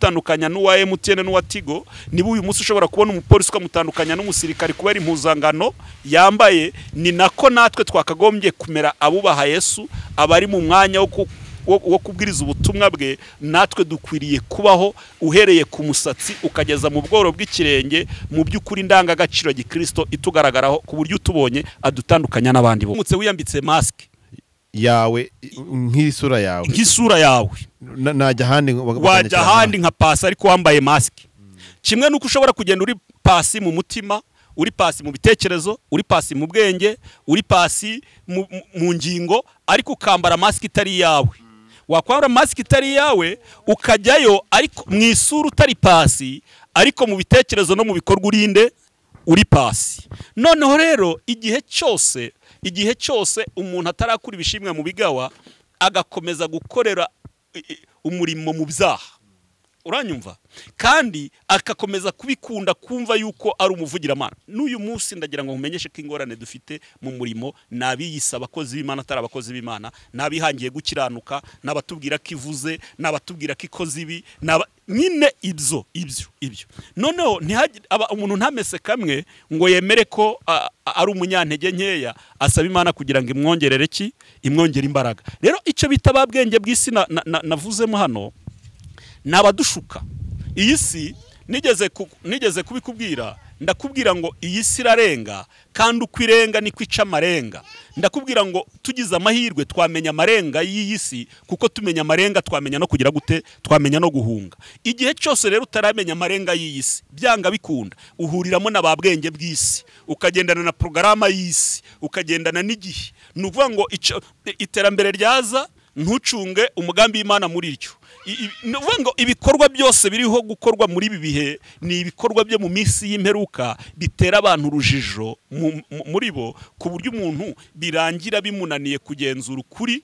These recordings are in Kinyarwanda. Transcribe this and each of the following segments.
kugutandukanya n'uwa MTN n'uwa Tigo, niba uyu munsi ushobora kubona umupolisi ukamutandukanya n'umusirikari kubera impuzangano yambaye, ni nako natwe twakagombye kumera abubaha Yesu, abari mu mwanya wo kubwiriza ubutumwa bwe. Natwe dukwiriye kubaho uhereye ku musatsi ukageza mu bworo bw'ikirenge, mu by'ukuri ndangagaciro gikristo itugaragaraho, ku buryo utubonye adutandukanya n'abandi bo. Mutse wiyambitse mask yawe nk'isura yawe, najya handi nka pasi ariko wambaye mask. Kimwe nuko ushobora kugenda uri pasi mu mutima, uri pasi mu bitekerezo, uri pasi mu bwenge, uri pasi mu ngingo, ariko ukambara mask itari yawe. Wakwambara mask itari yawe ukajyayo ariko mu isura utari pasi, ariko mu bitekerezo no mu bikorwa urinde uri pasi. Noneho rero igihe cyose umuntu atarakura ibishimwe mu bigawa, agakomeza gukorera umurimo mu byaha, uranyumva, kandi akakomeza kubikunda, kumva yuko ari umuvugiramana. N'uyu munsi ndagira ngo nkumenyeshe ko ingorane dufite mu murimo nabiyisa abakozi b'Imana atari abakozi b'Imana, nabihangiye gukiranuka, nabatubwira ko ivuze, nabatubwira ko ikoze ibi, nyine ibyo. Noneho umuntu ntamese kamwe ngo yemere ko ari umunyantege nkeya, asaba Imana kugira ngo imwongerere imwongere imbaraga. Rero icyo bita babwenge bw'isi navuzemo hano, nabadushuka. Iyi si nigeze kubikubwira, ndakubwira ngo iyi si irarenga, kandi uko irenga niko ica amarenga. Ndakubwira ngo tugize amahirwe twamenya amarenga y'iyi si, kuko tumenya amarenga twamenya no kugira gute, twamenya no guhunga. Igihe cyose rero utaramenya amarenga y'iyi si, byanga bikunda uhuriramo na babwenge bw'isi, ukagendana na programa y'isi, ukagendana n'igihe. Nuvuga ngo iterambere ryaza ntucunge umugambi w'Imana muri ryo. Nuvuga ngo ibikorwa byose biriho gukorwa muri ibi bihe ni ibikorwa byo mu minsi y'imperuka, bitera abantu urujijo muri bo, ku buryo umuntu birangira bimunaniye kugenzura ukuri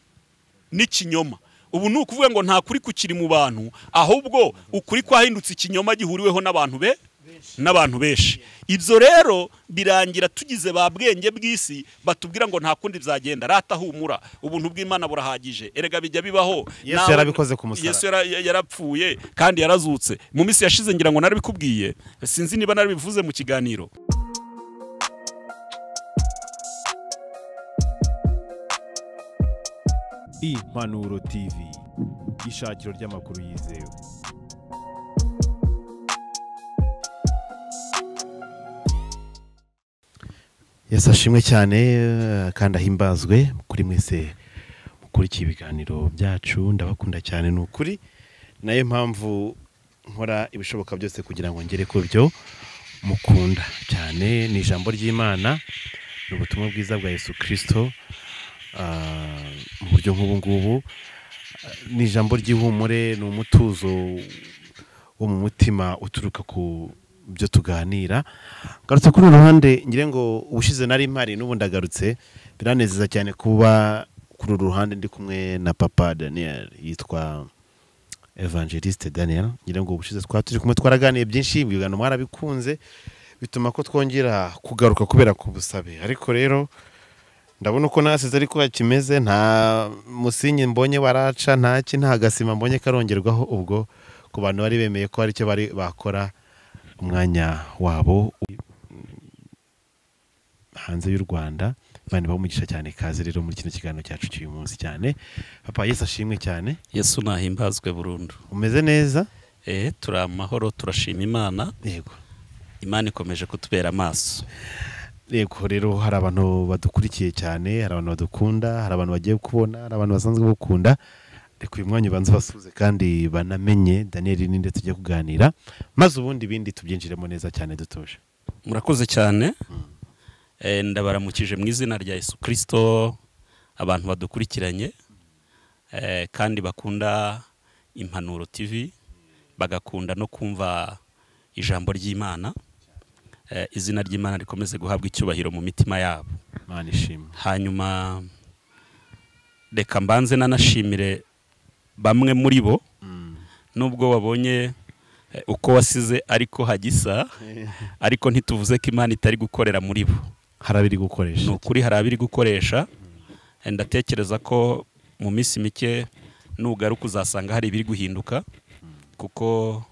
n'ikinyoma. Ubu ni ukuvuga ngo nta kuri kukiri mu bantu, ahubwo ukuri kwahindutse ikinyoma gihuriweho n'abantu benshi. Ibyo rero birangira tugize babwenge bw'isi batubwira ngo nta kundi byagenda, rata humura, ubuntu bw'Imana burahagije. Erega bijya bibaho, Yesu yarabikoze ku musaraba, Yesu yarapfuye kandi yarazutse. Mu minsi yashize ngira ngo narabikubwiye, sinzi niba narabivuze mu kiganiro. Impanuro TV, ishakiro ry'amakuru yizewe. Yesu ashimwe cyane kandi ahimbazwe kuri mwese mukurikiye ibiganiro byacu. Ndabakunda cyane, ni ukuri, nayo mpamvu nkora ibishoboka byose kugira ngo ngere ku byo mukunda cyane. Ni ijambo ry'Imana, ni ubutumwa bwiza bwa Yesu Kristo mu buryo nk'ubu ngubu. Ni ijambo ry'ihumure, ni umutuzo wo mu mutima uturuka ku byo tuganira. Garutse kuri uruhande, ngire ngo ubushize nari mpari n'ubu ndagarutse. Biranezeza cyane kuba kuri uruhande ndi kumwe na Papa Daniel, yitwa Evangeliste Daniel. Ngire ngo ubushize turi kumwe, twaraganiye byinshi, ibiganiro mwarabikunze, bituma ko twongera kugaruka kubera ku busabe. Ariko rero ndabona uko nasize ariko hakimeze, nta musinyi mbonye waraca, nta gasima mbonye karongerwaho. Ubwo ku bantu bari bemeye ko hari icyo bari bakora umwanya wabo hanze y'u Rwanda, Imana ibamugisha cyane. Kaze rero muri kino kiganiro cyacu cy'uyu munsi cyane. Papa, Yesu ashimwe cyane. Yesu nahimbazwe burundu. Umeze neza? Turi amahoro, turashima Imana. Yego, Imana ikomeje kutubera amaso. Yego, rero hari abantu badukurikiye cyane, hari abantu badukunda, hari abantu bagiye kubona, hari abantu basanzwe gukunda. Reka uyu mwanya ubanze basuze kandi banamenye Daniel ninde tujye kuganira, maze ubundi bindi tubyinjiremo neza cyane dutuje. Murakoze cyane. Ndabaramukije mu izina rya Yesu Kristo abantu badukurikiranye kandi bakunda Impanuro TV, bagakunda no kumva ijambo ry'Imana. Izina ry'Imana rikomeze guhabwa icyubahiro mu mitima yabo. Imana ishimwe. Hanyuma reka mbanze nanashimire bamwe muri bo, nubwo wabonye uko wasize ariko hagisa, ariko ntituvuze ko Imana itari gukorera muri bo. Harabiri gukoresha. Ni ukuri harabiri gukoresha. Ndatekereza ko mu minsi mike nugaruka uzasanga hari ibiri guhinduka, kuko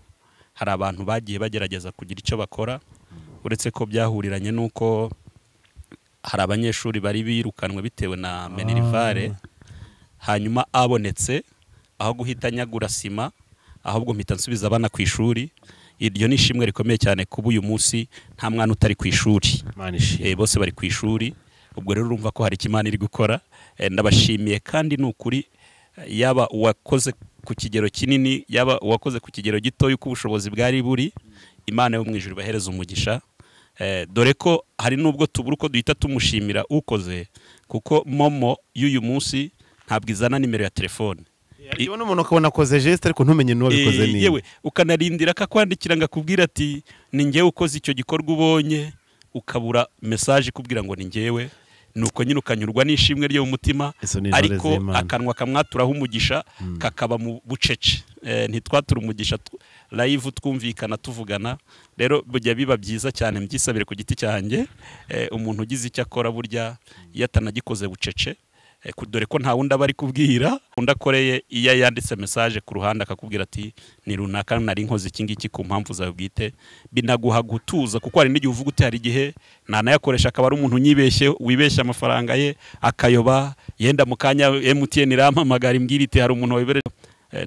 hari abantu bagiye bagerageza kugira icyo bakora uretse ko byahuriranye nuko hari abanyeshuri bari birukanwe bitewe na minerivare hanyuma abonetse aho guhita nyagura sima ahubwo mpita nsubiza abana ku ishuri. Iryo ni ishimwe rikomeye cyane kuba uyu munsi nta mwana utari ku ishuri, bose bari ku ishuri. Ubwo rero urumva ko hari ikimana iri gukora. Ndabashimiye kandi nukuri yaba uwakoze ku kigero kinini yaba uwakoze ku kigero gito yuko ubushobozi bwari buri, Imana yo mu ijuru bahereza umugisha. Dore ko hari nubwo tubura uko duhita tumushimira ukoze, kuko momo y'uyu munsi ntabwo izana nimero ya telefone. Iyo n'umuntu akabona akoze geste ariko ntumenye n'uwabikoze ni yewe ukanarindira akakwandikira ngakubwira ati ni ngewe ukoze icyo gikorwa ubonye, ukabura message kubwira ngo ni ngewe, nuko nyine ukanyurwa n'ishimwe ryo mu mutima, ariko akanwa kamwaturaho umugisha kakaba mu bucece. Ntitwatura umugisha live twumvikana tuvugana. Rero bujya biba byiza cyane mbyisabire ku giti cyanjye, umuntu ugize icyo akora burya yatanagikoze bucece, dore ko nta wundi abari kubwira. Undi akoreye iyo yanditse message ku ruhande akakubwira ati ni runaka nari nkoze iki ngiki ku mpamvu zawe bwite, binaguha gutuza, kuko hari n'igihe uvuga uti hari igihe nanayakoresha akaba ari umuntu unyibeshye wibeshya amafaranga ye akayoba, yenda mu kanya MTN irampamagara imbwira iti hari umuntu wibere.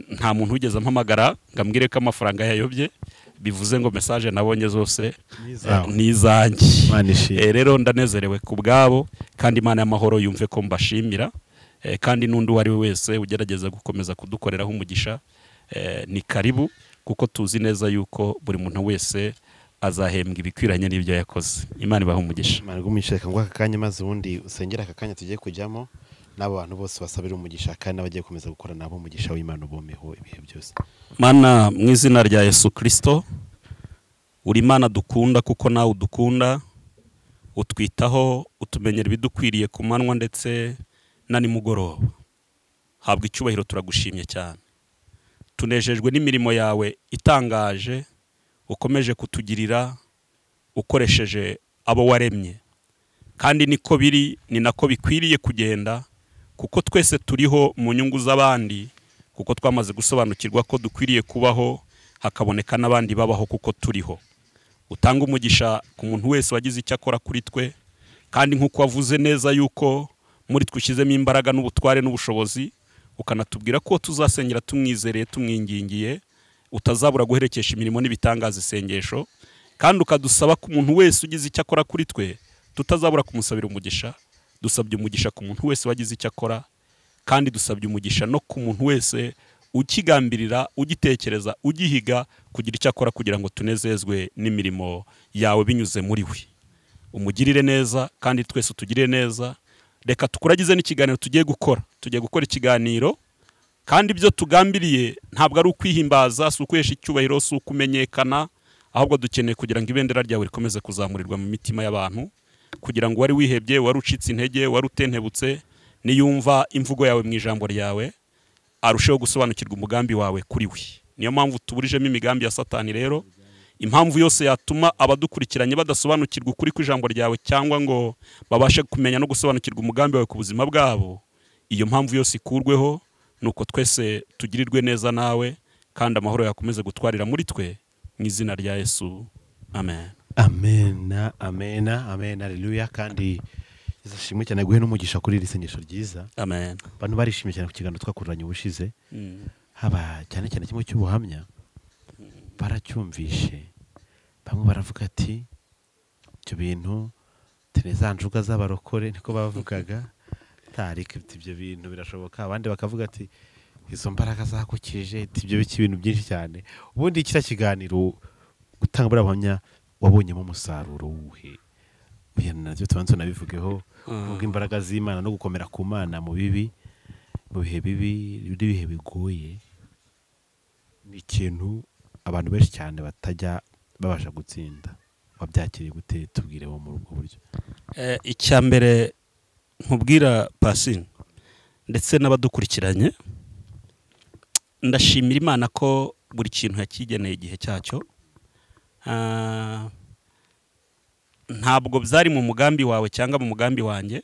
Nta muntu wigeze ampamagara ngambwire ko amafaranga yayobye, bivuze ngo message nabonye zose nizanjye. Rero ndanezerewe ku bwabo, kandi Imana y'amahoro yumve ko mbashimira, kandi n'undi wari wese ugerageza gukomeza kudukoreraho umugisha ni karibu, kuko tuzi neza yuko buri muntu wese azahembwa ibikwiranye n'ibyo yakoze. Imana ibaha umugisha. Imana igumishaka ngo aka kanya maze ubundi usengera aka kanya tugiye kujyamo n'abo bantu bose basabira umugisha, kandi n'abagiye gukomeza gukora nabo umugisha w'Imana ubomeho ibihe byose. Mana, mu izina rya Yesu Kristo, uri Imana dukunda kuko nawe udukunda, utwitaho, utumenyera ibidukwiriye ku manywa ndetse na nimugoroba. Habwa icyubahiro, turagushimye cyane. Tunejejwe n'imirimo yawe itangaje ukomeje kutugirira ukoresheje abo waremye, kandi niko biri, ni nako bikwiriye kugenda, kuko twese turiho mu nyungu z'abandi, kuko twamaze gusobanukirwa ko dukwiriye kubaho hakaboneka n'abandi babaho kuko turiho. Utanga umugisha ku muntu wese wagize icyo akora kuri twe, kandi nk'uko wavuze neza yuko muri twushyizemo imbaraga n'ubutware n'ubushobozi, ukanatubwira ko tuzasengera tumwizereye tumwingingiye, utazabura guherekesha imirimo n'ibitangaza isengesho, kandi ukadusaba ko umuntu wese ugize icyo akora kuri twe tutazabura kumusabira umugisha. Dusabye umugisha ku muntu wese wagize icyo akora, kandi dusabye umugisha no ku muntu wese ukigambirira, ugitekereza, ugihiga kugira icyo akora kugira ngo tunezezwe n'imirimo yawe binyuze muri we. Umugirire neza kandi twese utugirire neza. Reka tukuragize n'ikiganiro tugiye gukora. Tugiye gukora ikiganiro, kandi ibyo tugambiriye ntabwo ari ukwihimbaza, si ukwesha icyubahiro, si ukumenyekana, ahubwo dukeneye kugira ngo ibendera ryawe rikomeze kuzamurirwa mu mitima y'abantu, kugira ngo wari wihebye, wari ucitse intege, wari utentebutse, niyumva imvugo yawe mu ijambo ryawe arusheho gusobanukirwa umugambi wawe kuri we. Niyo mpamvu tuburijemo imigambi ya Satani. Rero impamvu yose yatuma abadukurikiranye badasobanukirwa ukuri kw'ijambo ryawe, cyangwa ngo babashe kumenya no gusobanukirwa umugambi wawe ku buzima bwabo, iyo mpamvu yose ikurweho, nuko twese tugirirwe neza nawe, kandi amahoro yakomeze gutwarira muri twe, mu izina rya Yesu, amen. Amen, amen, amen, haleluya. Kandi izashimwe cyane guhe n'umugisha kuri iri sengesho ryiza. Amen. Abantu barishimye cyane ku kiganiro twakuranye ubushize, haba cyane cyane kimwe cy'ubuhamya, baracyumvishe. Bamwe baravuga ati ibyo bintu Tereza njuga z'abarokore niko bavugaga, tariko ibyo bintu birashoboka. Abandi bakavuga ati izo mbaraga zakukije, ibyo biki ibintu byinshi cyane. Ubundi kira kiganiro gutanga barahamya wabonyemo umusaruro wuhe? Uya navyo tubanze nabivugeho, ubwo imbaraga z'Imana no gukomera ku Mana mu bibi, mu bihe bibi, ibihe bigoye, ni ikintu abantu benshi cyane batajya babasha gutsinda. Wabyakiriye gute? Tubwire wo mu rugo buryo. Icya mbere nkubwira Passing ndetse n'abadukurikiranye, ndashimira Imana ko buri kintu yakigeneye igihe cyacyo. Ntabwo byari mu mugambi wawe cyangwa mu mugambi wanjye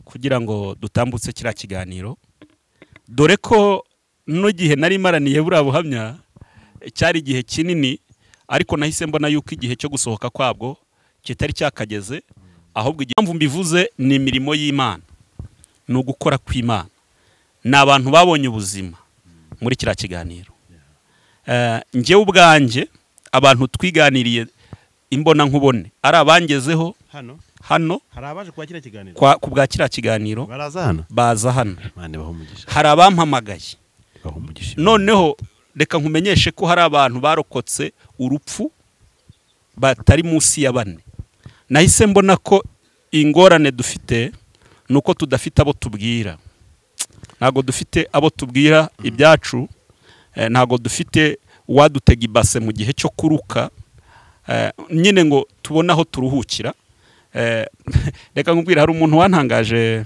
kugira ngo dutambutse kiriya kiganiro, dore ko no gihe nari maraniye buriya buhamya cyari igihe kinini, ariko nahise mbona yuko igihe cyo gusohoka kwabwo kitari cyakageze, ahubwo impamvu mbivuze ni imirimo y'Imana, ni ugukora kw'Imana. Ni abantu babonye ubuzima muri kiriya kiganiro. Njyewe ubwanjye abantu twiganiriye imbona nkubone ari abangezeho hano hari abaje kwa kiriya kiganiro, ku bwa kiriya kiganiro baza hano, hari abampamagaye. Noneho reka nkumenyeshe ko hari abantu barokotse urupfu batari munsi ya 4. Nahise mbona ko ingorane dufite nuko tudafite abo tubwira, ntago dufite abo tubwira ibyacu, ntago dufite wadutega ibase mu gihe cyo kuruka, nyine ngo tubona aho turuhukira. Reka nkubwira, hari umuntu wantangaje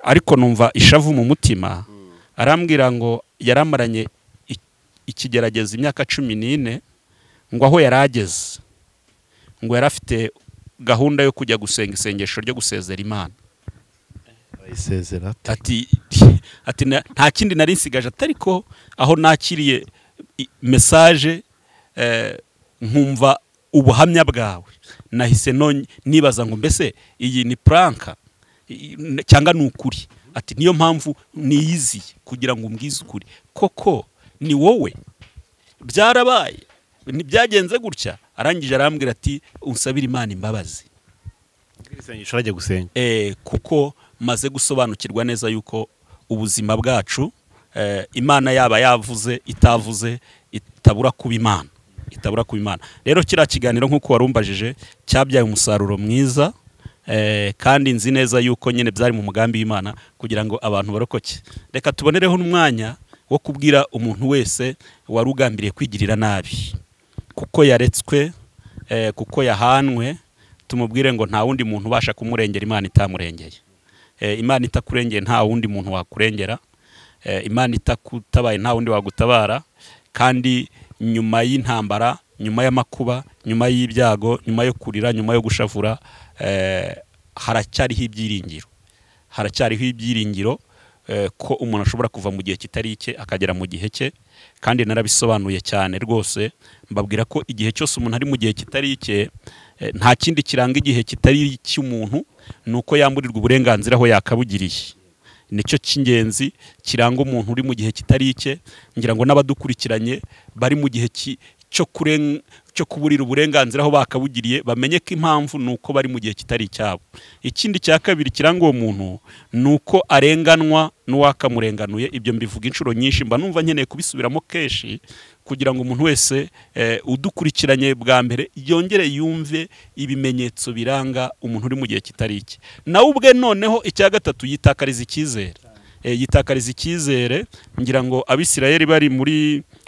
ariko numva ishavu mu mutima, arambwira ngo yaramaranye ikigerageza imyaka 14, ngo aho yarageze ngo yarafite gahunda yo kujya gusenga isengesho ryo gusezera Imana. Ati nta kindi nari nsigaje, atariko aho nakiriye message nkumva ubuhamya bwawe, nahise nibaza ngo mbese iyi ni pranka cyangwa ni ukuri. Ati niyo mpamvu niyiziye kugira ngo umbwize ukuri, koko ni wowe byarabaye, ntibyagenze gutya. Arangije arambwira ati unsabira Imana imbabazi, isengesho rajye gusenga, kuko maze gusobanukirwa neza yuko ubuzima bwacu Imana yaba yavuze itavuze itabura kuba Imana, itabura kuba Imana. Rero kiriya kiganiro nk'uko warumbajije cyabyaye umusaruro mwiza, kandi nzi neza yuko nyine byari mu mugambi w'Imana kugira ngo abantu barokoke. Reka tubonereho n'umwanya wo kubwira umuntu wese warugambiriye kwigirira nabi, kuko yaretswe, kuko yahanwe, tumubwire ngo nta wundi muntu ubasha kumurengera Imana itamurengeye. Imana itakurengeye nta wundi muntu wakurengera, Imana itakutabaye nta wundi wagutabara. Kandi nyuma y'intambara, nyuma y'amakuba, nyuma y'ibyago, nyuma yo kurira, nyuma yo gushavura, haracyariho ibyiringiro, haracyariho ibyiringiro ko umuntu ashobora kuva mu gihe kitari icye akagera mu gihe cye. Kandi narabisobanuye cyane rwose, mbabwira ko igihe cyose umuntu ari mu gihe kitari icye, nta kindi kiranga igihe kitari cy'umuntu, nuko yamburirwa uburenganzira aho yakabugiriye. Nicyo cy'ingenzi kiranga umuntu uri mu gihe kitari icye. Ngira ngo n'abadukurikiranye bari mu gihe cyo kuburira uburenganzira aho bakabugiriye bamenye ko impamvu nuko bari mu gihe kitari icyabo. Ikindi cya kabiri kiranga uwo muntu nuko arenganwa n'uwakamurenganuye. Ibyo mbivuga inshuro nyinshi, mba numva nkeneye kubisubiramo kenshi kugira ngo umuntu wese udukurikiranye bwa mbere yongere yumve ibimenyetso biranga umuntu uri mu gihe kitari icye. Nawe ubwe noneho icya gatatu yitakariza icyizere, yitakariza icyizere. Ngira ngo Abisirayeli bari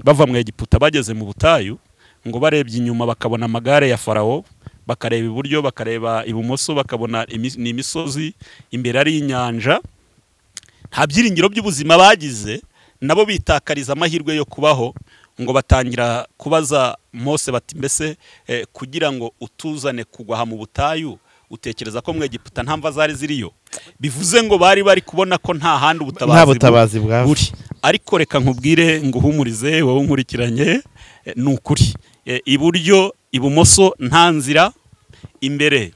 bava mu Egiputa bageze mu butayu, ngo barebye inyuma bakabona amagare ya Farawo, bakareba iburyo bakareba ibumoso bakabona ni imisozi, imbere ari inyanja, nta byiringiro by'ubuzima bagize. Nabo bitakariza amahirwe yo kubaho, ngo batangira kubaza Mose bati mbese kugira ngo utuzane kugwa mu butayu utekereza ko mu Egiputa nta mva zari ziriyo? Bivuze ngo bari kubona ko nta handi ubutabazi buri. Ariko reka nkubwire ngo uhumurize wowe unkurikiranye, ni ukuri. Iburyo ibumoso nta nzira, imbere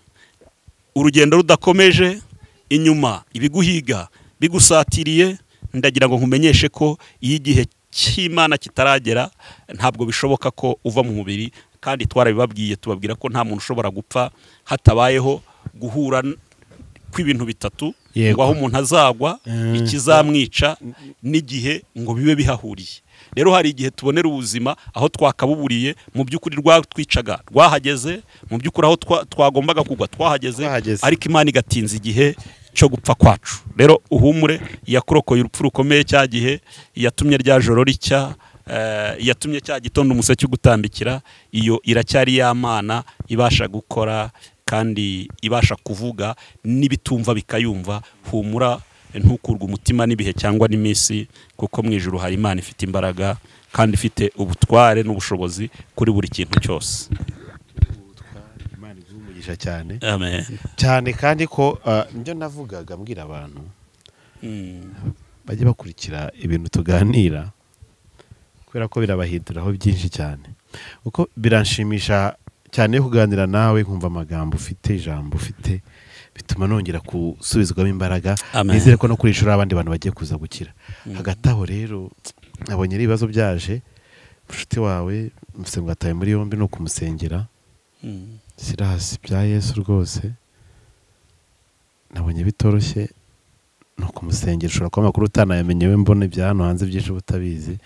urugendo rudakomeje, inyuma ibiguhiga bigusatiriye. Ndagira ngo nkumenyeshe ko iyo igihe cy'Imana kitaragera ntabwo bishoboka ko uva mu mubiri. Kandi twarabibabwiye, tubabwira ko nta muntu ushobora gupfa hatabayeho guhura kw'ibintu bitatu, ngo aho umuntu azagwa, ikizamwica n'igihe, ngo bibe bihahuriye. Rero hari igihe tubonera ubuzima aho twakabuburiye, mu by'ukuri rwatwicaga rwahageze, mu by'ukuri aho twagombaga kugwa twahageze, ariko Imana igatinza igihe cyo gupfa kwacu. Rero uhumure, yakurokoye urupfu rukomeye cya gihe, yatumye rya joro ricya, yatumye cya gitondo umuseke ugutambikira. Iyo iracyari ya Mana ibasha gukora kandi ibasha kuvuga n'ibitumva bikayumva. Humura, ntukurwe umutima n'ibihe cyangwa n'iminsi, kuko mu ijuru hari Imana ifite imbaraga kandi ifite ubutware n'ubushobozi kuri buri kintu cyose. Imana izumugisha cyane. Amen. Cyane kandi ko njye navugaga mbwira abantu bajye bakurikira ibintu tuganira, kubera ko birabahinduraho byinshi cyane uko biranshimisha cyane kuganira nawe nkumva amagambo ufite ijambo ufite bituma nongera gusubizwamo imbaraga nizere ko no kuri ishuri abandi bantu bagiye kuza gukira hagati aho rero nabonye ibibazo byaje inshuti wawe mfite ngo ataye muri yombi no kumusengera Silas bya Yesu rwose nabonye bitoroshye no kumusengera ushobora kuba amakuru utanayamenye we mbone bya hano hanze byinshi butabizi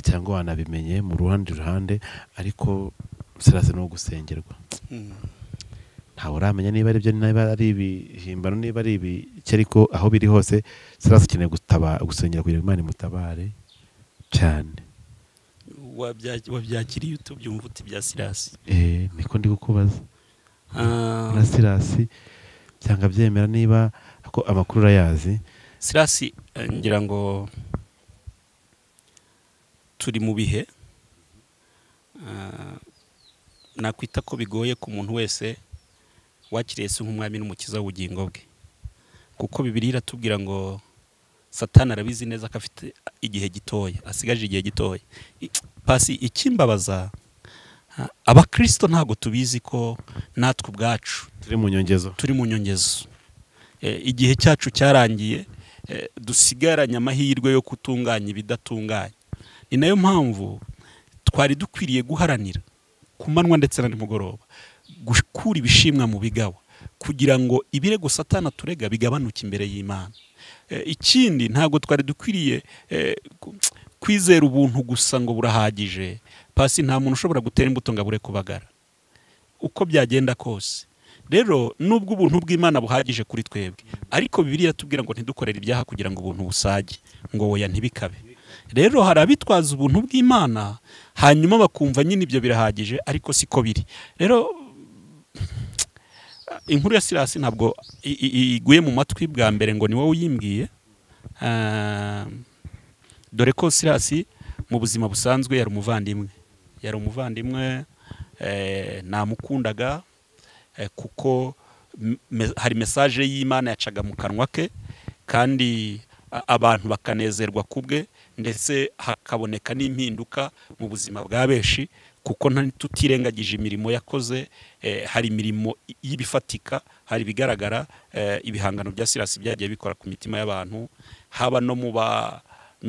cyangwa wanabimenye mu ruhande ariko Silas no gusengerwa ntawe uramenya niba ari byo niba ari ibihimbano niba ari ibiki ariko aho biri hose Silas akeneye gusengera kugira ngo Imana imutabare cyane wabyakiriye utubyumva uti bya Silas niko ndi kukubaza na Silas cyangwa byemera niba ko amakuru urayazi Silas ngira ngo turi mu bihe nakwita ko bigoye ku muntu wese wakiriye Yesu nk'umwami n'umukiza w'ubugingo bwe kuko Bibiliya iratubwira ngo Satani arabizi neza ko afite igihe gitoya asigaje igihe gitoya pasi ikimbabaza abakristo ntago tubizi ko natwe ubwacu turi mu nyongezo igihe cyacu cyarangiye dusigaranye amahirwe yo kutunganya ibidatunganye ni nayo mpamvu twari dukwiriye guharanira ku manywa ndetse na nimugoroba gukura ibishimwa mu bigawa kugira ngo ibirego Satani aturega bigabanuke imbere y'Imana ikindi ntago twari dukwiriye kwizera ubuntu gusa ngo burahagije pasi nta muntu ushobora gutera imbuto ngo abure kubagara uko byagenda kose rero nubwo ubuntu bw'Imana buhagije kuri twebwe ariko Bibiliya iratubwira ngo ntidukorere ibyaha kugira ngo ubuntu busage ngo oya ntibikabe rero hari abitwaza ubuntu bw'Imana hanyuma bakumva nyine ibyo birahagije ariko siko biri rero inkuru ya Silas ntabwo iguye mu matwi bwa mbere ngo ni wowe uyimbwiye dore ko Silas mu buzima busanzwe yari umuvandimwe namukundaga kuko hari message y'Imana yacaga mu kanwa ke kandi abantu bakanezerwa kubwe ndetse hakaboneka n'impinduka mu buzima bwa benshi kuko tutirengagije imirimo yakoze hari imirimo y'ibifatika hari bigaragara ibihangano bya Silas byagiye bikora ku mitima y'abantu haba no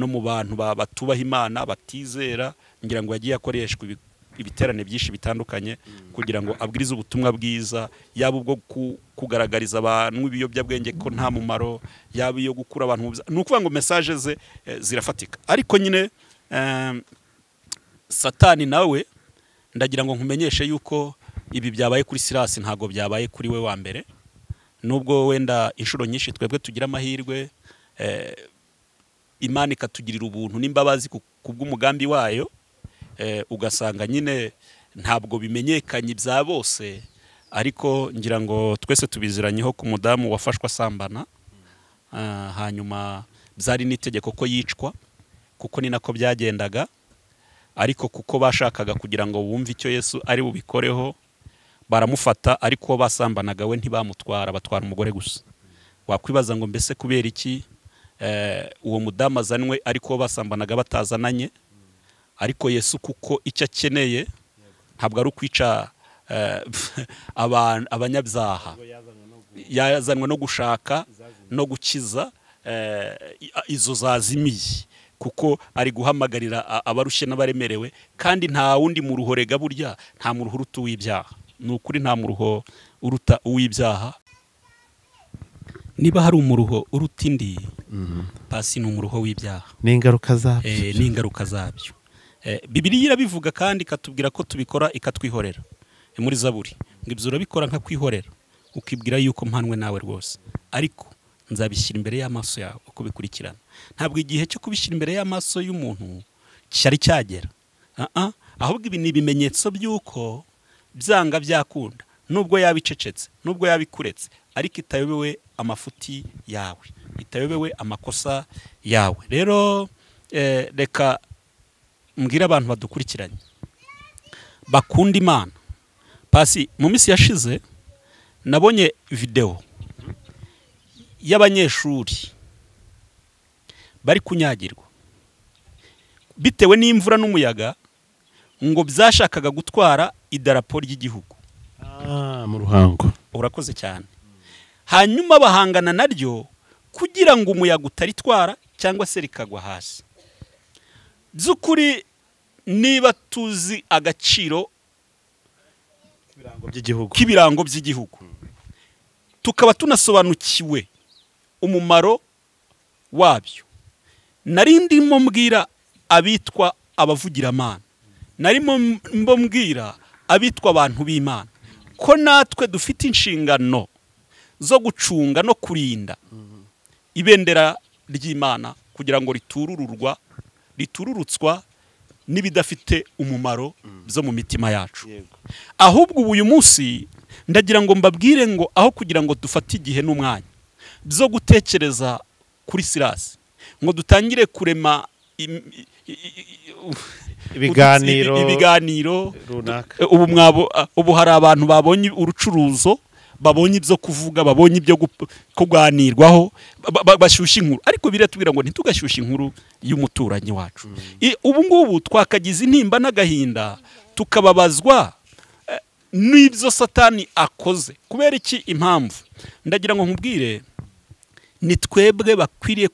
mu bantu batubaha Imana batizera ngira ngo yagiye akoreshwa ibiterane byinshi bitandukanye kugira ngo abwirize ubutumwa bwiza yaba ubwo kugaragariza abantu ibiyobyabwenge ko nta mumaro yaba iyo gukura abantu nukuvuga ngo message ze zirafatika ariko nyine Satani nawe ndagira ngo nkumenyeshe yuko ibi byabaye kuri Silas ntago byabaye kuri we wa mbere nubwo wenda inshuro nyinshi twebwe tugira amahirwe Imana ikatugirira ubuntu n'imbabazi kubw'umugambi wayo ugasanga nyine ntabwo bimenyekanye bya bose ariko ngira ngo twese tubiziranyeho ku mudamu wafashwa asambana hanyuma byari n'itegeko ko yicwa kuko ni nako byagendaga ariko kuko bashakaga kugira ngo bumve icyo Yesu ari bubikoreho baramufata ariko basambanaga we ntibamutwara batwara umugore gusa wakwibaza ngo mbese kubera iki uwo mudamu azanwe ariko basambanaga batazananye ariko Yesu kuko icyo akeneye ntabwo ari ukwica abanyabyaha yazanwe no gushaka no gukiza izo zazimiye kuko ari guhamagarira abarushye n'abaremerewe kandi nta wundi mu ruhorega burya nta mu ruhu uruta uw'ibyaha ni ukuri nta mu ruho uruta uw'ibyaha niba hari umuruho uruta indi pasi ni umuruho w'ibyaha n'ingaruka zabyo Bibiliya irabivuga kandi ikatubwira ko tubikora ikatwihorera muri Zaburi ngo ibyo urabikora nka kwihorera ukibwira yuko mpanwe nawe rwose ariko nzabishyira imbere y'amaso yawe uko bikurikirana ntabwo igihe cyo kubishyira imbere y'amaso y'umuntu cyari cyagera ahubwo ibi ni ibimenyetso by'uko byanga byakunda nubwo yabicecetse nubwo yabikuretse ariko itayobewe amafuti yawe itayobewe amakosa yawe rero reka mbwira abantu badukurikiranye bakunda Imana pasi mu minsi yashize nabonye video y'abanyeshuri bari kunyagirwa bitewe n'imvura n'umuyaga ngo byashakaga gutwara idarapo ry'igihugu mu ruhango. urakoze cyane. Hanyuma bahangana naryo kugira ngo umuyaga utaritwara cyangwa se rikagwa hasi. By'ukuri niba tuzi agaciro k'ibirango by'igihugu tukaba tunasobanukiwe umumaro wabyo, nari ndimo mbwira abitwa abavugiramana, narimo mbwira abitwa abantu b'Imana ko natwe dufite inshingano zo gucunga no kurinda ibendera ry'Imana kugira ngo ritururutswa n'ibidafite umumaro byo mu mitima yacu. Ahubwo uyu munsi ndagira ngo mbabwire ngo aho kugira ngo dufate igihe n'umwanya byo gutekereza kuri Silas, ngo dutangire kurema ibiganiro runaka. Ubu hari abantu babonye urucuruzo, babonye ibyo kuvuga, babonye ibyo kuganirwaho, bashyushya inkuru, ariko biratubwira ngo ntitugashyushye inkuru y'umuturanyi wacu. Ubu ngubu twakagize intimba n'agahinda tukababazwa n'ibyo Satani akoze. Kubera iki? Impamvu ndagira ngo nkubwire, ni twebwe bakwiriye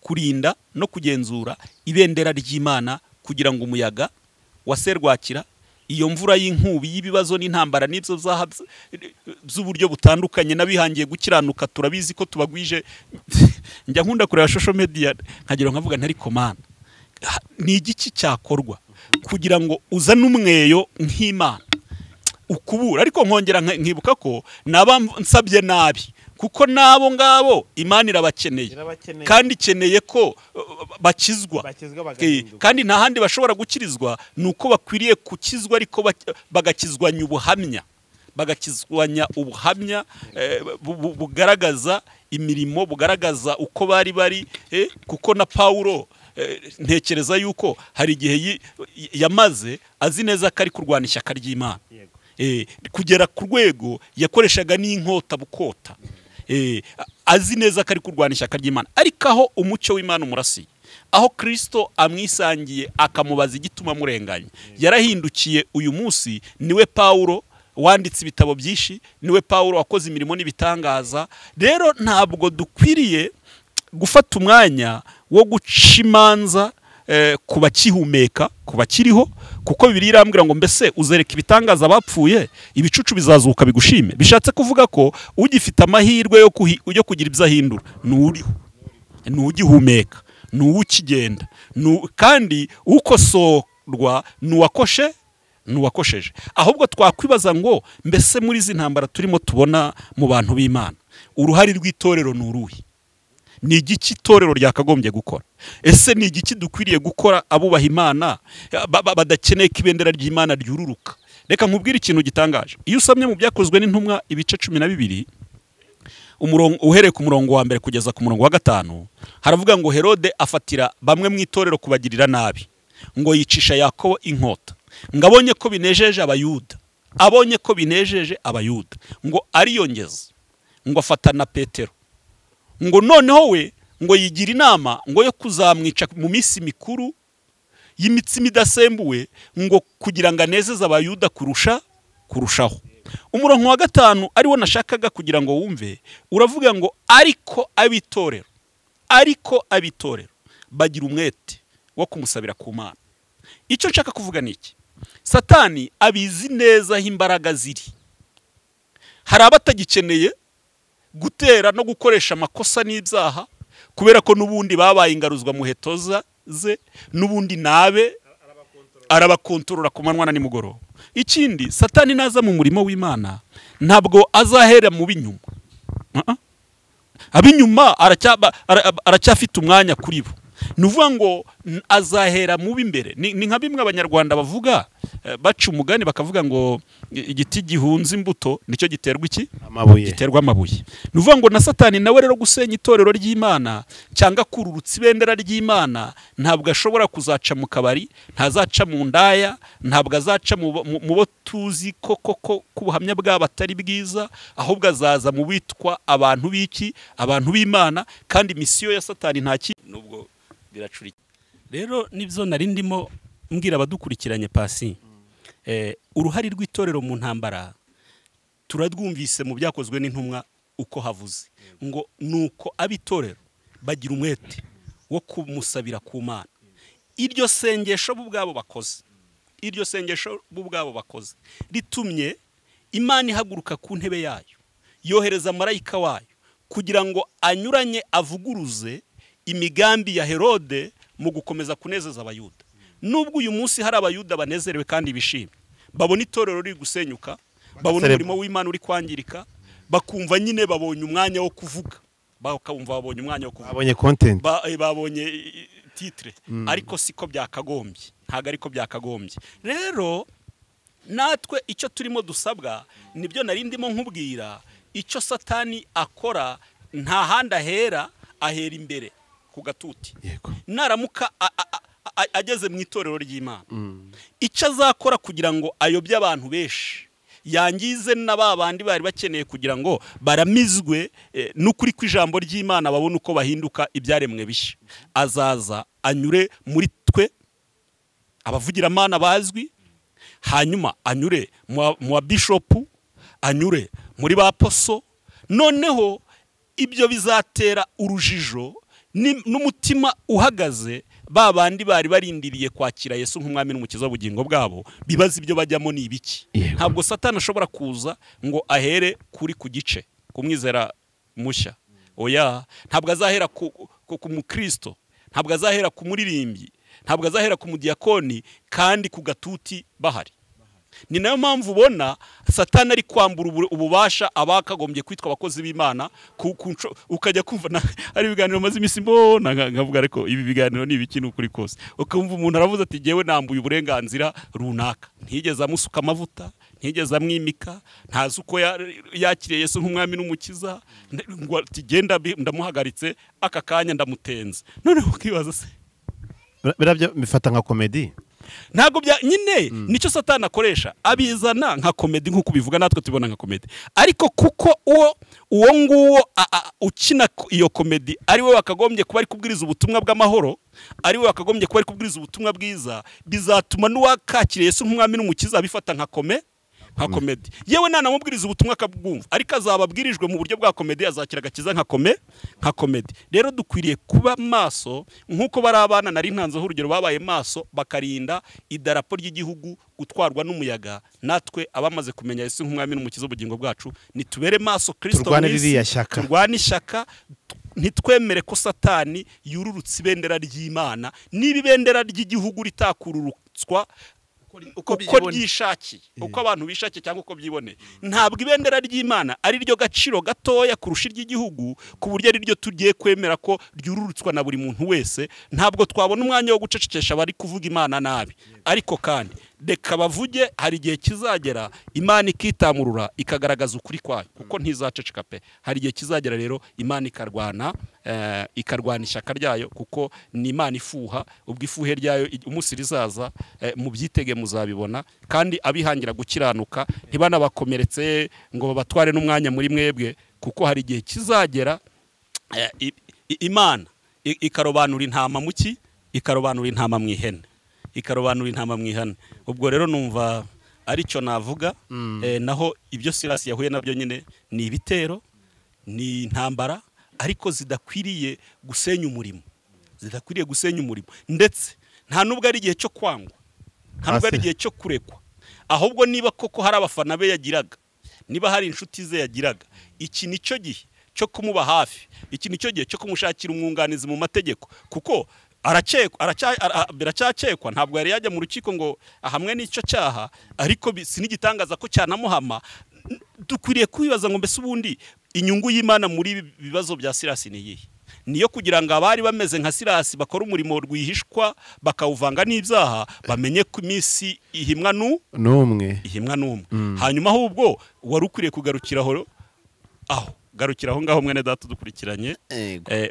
kurinda no kugenzura ibendera ry'Imana kugira ngo umuyaga wa serwakira, iyo mvura y'inkubi y'ibibazo n'intambara n'ibyo by'uburyo butandukanye n'abihangiye gukiranuka, turabizi ko tubagwije. Njya nkunda kureba social media nkagira nkavuga ntari komana, ni igiki cyakorwa kugira ngo uzane umweyo nk'Imana ukubura. Ariko nkongera nkibuka ko naba nsabye nabi, kuko nabo ngabo Imana irabakeneye kandi ikeneye ko bakizwa, kandi nta handi bashobora gukirizwa, nuko bakwiriye kukizwa ariko bagakizwanya ubuhamya, bagakizwanya ubuhamya bugaragaza imirimo, bugaragaza uko bari kuko na Paulo ntekereza yuko hari igihe yamaze azi neza ko ari kurwana ishyaka ry'Imana, kugera ku rwego yakoreshaga n'inkota bukota, azi neza ko ari kurwana ishyaka ry'Imana. Ariko aho umucyo w'Imana umurasiye, aho Kristo amwisangiye akamubaza igituma murenganya, yarahindukiye. Uyu munsi niwe Paulo wanditse ibitabo byinshi, niwe Paulo wakoze imirimo n'ibitangaza. Rero ntabwo dukwiriye gufata umwanya wo guca imanza ku bakihumeka, ku bakiriho, kuko Bibiliya irambwira ngo mbese uzereka ibitangaza abapfuye, ibicucu bizazuka bigushime. Bishatse kuvuga ko ugifite amahirwe yo kugira ibyo ahindura n'uriho, n'ugihumeka, n'ukigenda, kandi ukosorwa n'uwakosheje. Ahubwo twakwibaza ngo mbese muri izi ntambara turimo tubona mu bantu b'Imana, uruhare rw'itorero ni uruhe? Ni igiki itorero ryakagombye gukora? Ese ni igiki dukwiriye gukora abubaha Imana badakeneye ko ibendera ry'Imana ryururuka? Reka nkubwire ikintu gitangaje. Iyo usomye mu byakozwe n'intumwa ibice 12, uhereye ku murongo wa mbere kugeza ku murongo wa 5, haravuga ngo Herode afatira bamwe mu itorero kubagirira nabi, ngo yicisha Yakobo inkota, ngo abonye ko binejeje Abayuda, ngo ariyongeza, ngo afata na Petero, ngo noneho we ngo yigira inama ngo yo kuzamwica mu minsi mikuru y'imitsima idasembuwe, ngo kugira ngo anezeze Abayuda kurushaho. Umurongo wa 5 ariwo nashakaga kugira ngo wumve, uravuga ngo ariko abitorero bagira umwete wo kumusabira ku Mana. Icyo nshaka kuvuga ni iki? Satani abizi neza aho imbaraga ziri. Hari abatagikeneye gutera no gukoresha amakosa n'ibyaha, kubera ko nubundi babaye ingaruzwa muheto ze, nubundi nabe arabakontorora ku manywa na nimugoroba. Ikindi, Satani naza mu murimo w'Imana ntabwo azahera mu binyuma. Abinyuma aracyafite umwanya kuri bo. Nuvuga ngo azahera mu b'imbere. Ni nka bimwe Abanyarwanda bavuga, baca umugani bakavuga ngo igiti gihunze imbuto nicyo giterwa iki? Giterwa amabuye. Nuvuga ngo na Satani nawe rero gusenya itorero ry'Imana cyangwa kururutsa ibendera ry'Imana, ntabwo ashobora kuzaca mu kabari, ntazaca mu ndaya, ntabwo azaca mu bo tuzi ko ubuhamya bwabo atari bwiza, ahubwo azaza mu bitwa abantu b'Imana. Kandi misiyo ya Satani nta nubwo biracurika. rero nibyo nari ndimo mbwira abadukurikiranye pasi uruhari rw'itorero mu ntambara turadwumvise mu byakozwe n'intumwa uko havuze ngo nuko abitorero bagira umwete wo kumusabira ku Mana. Iryo sengesho bubwabo bakoze ritumye Imana ihaguruka ku ntebe yayo, yohereza marayika wayo kugira ngo anyuranye avuguruze imigambi ya Herode mu gukomeza kunezeza abayuda. Nubwo uyu munsi hari abayuda banezerewe kandi bishimye, babona itorero riri gusenyuka, babona umurimo w'Imana uri kwangirika, bakumva nyine babonye umwanya wo kuvuga, babonye umwanya wo kuvuga, babonye content, babonye titre, ariko siko byakagombye, ntago ariko byakagombye. Rero natwe icyo turimo dusabwa nibyo nari ndimo nkubwira, icyo Satani akora nta handi ahera imbere ku gatuti. Naramuka ageze mu itorero ry'Imana, icyo azakora kugira ngo ayobye abantu benshi, yangize n'ababandi bari bakeneye kugira ngo baramizwe n'ukuri kw'ijambo ry'Imana, babone uko bahinduka ibyaremwe bishya. Azaza anyure muri twe abavugira Imana bazwi, hanyuma anyure mu bishopu, anyure muri ba poso. Noneho ibyo bizatera urujijo n'umutima uhagaze babandi bari barindiriye kwakira Yesu nk'umwami n'umukiza w'ubugingo bwabo, bibaza ibyo bajyamo ni ibiki. Ntabwo Satani ashobora kuza ngo ahere kuri ku gice kumwizera mushya. Oya, ntabwo azahera ku mukristo, ntabwo azahera ku muririmbyi, ntabwo azahera ku mudiyakoni kandi ku gatuti bahari. Ni nayo mpamvu ubona Satani ari kwambura ububasha abakagombye kwitwa abakozi b'Imana, ukajya kumva ari ibiganiro maze imisi mbona nkavuga ariko ibi biganiro ni ibiki n'ukuri kose. Ukumva umuntu aravuze ati jewe nambuye uburenganzira runaka, ntigeze amusuka amavuta, ntigeze amwimika, ntazi uko yakiriye Yesu nk'umwami n'umukiza, ngo ati genda ndamuhagaritse aka kanya ndamutenze. None ukibaza se birabyo bifata nka comedy? Ntago bya nyine nicyo Satani akoresha, abizana nka comedy nk'uko bivuga, natwe tubona nka comedy. Ariko kuko uwo nguwo ukina iyo comedy ari we wakagombye kuba ari kubwiriza ubutumwa bw'amahoro, ari we wakagombye kuba ari kubwiriza ubutumwa bwiza, bizatuma n'uwakakiriye Yesu nk'umwami n'umukiza bifata nka comedy. Yewe nanamubwiriza ubutumwa akabwumva, ariko azababwirijwe mu buryo bwa comedy, azakira agakiza nka comedy. Rero dukwiriye kuba maso nk'uko bari abana nari ntanzeho urugero babaye maso bakarinda idarapo ry'igihugu gutwarwa n'umuyaga. Natwe abamaze kumenya Yesu nk'umwami n'umukiza w'ubugingo bwacu, nitubere maso Kristo, turwane ishyaka, ntitwemere ko Satani yururutse ibendera ry'Imana. Niba ibendera ry'igihugu ritakururutswa uko ryishakiye, uko abantu bishakiye cyangwa uko byiboneye, ntabwo ibendera ry'Imana ari ryo gaciro gatoya kurusha iry'igihugu, ku buryo ari ryo tugiye kwemera ko ryururutswa na buri muntu wese. Ntabwo twabona umwanya wo gucecekesha abari kuvuga Imana nabi, ariko kandi reka bavuge, hari igihe kizagera Imana ikitamurura ikagaragaza ukuri kwayo, kuko ntizaceceka pe. Hari igihe kizagera rero Imana ikarwana ishyaka ryayo, kuko ni Imana ifuha. Ubwo ifuhe ryayo umunsi rizaza, mu byitege muzabibona. Kandi abihangira gukiranuka ntibanabakomeretse ngo babatware n'umwanya muri mwebwe, kuko hari igihe kizagera Imana ikarobanura intama muki, ikarobanura intama mu ihene, ikarobanura intama mu ihane. Ubwo rero numva aricyo navuga. Naho ibyo Silas yahuye nabyo nyine ni ibitero, ni intambara, ariko zidakwiriye gusenya umurimo, ndetse nta nubwo ari igihe cyo kwangwa, nta nubwo ari igihe cyo kurekwa. Ahubwo niba koko hari abafana be yagiraga, niba hari inshuti ze yagiraga, iki nicyo gihe cyo kumuba hafi, iki nicyo gihe cyo kumushakira umwunganizi mu mategeko, kuko biracyakekwa. Ntabwo yari yajya mu rukiko ngo ahamwe n'icyo cyaha, ariko sinigitangaza ko cyanamuhama. Dukwiriye kwibaza ngo mbese ubundi inyungu y'Imana muri ibi bibazo bya Silas ni iyihe? Niyo kugira ngo abari bameze nka Silas bakora umurimo rwihishwa bakawuvanga n'ibyaha, bamenye ko iminsi ihimwa n'umwe. Hanyuma ahubwo wari ukwiriye kugarukiraho garukiraho ngaho mwene data dukurikiranye,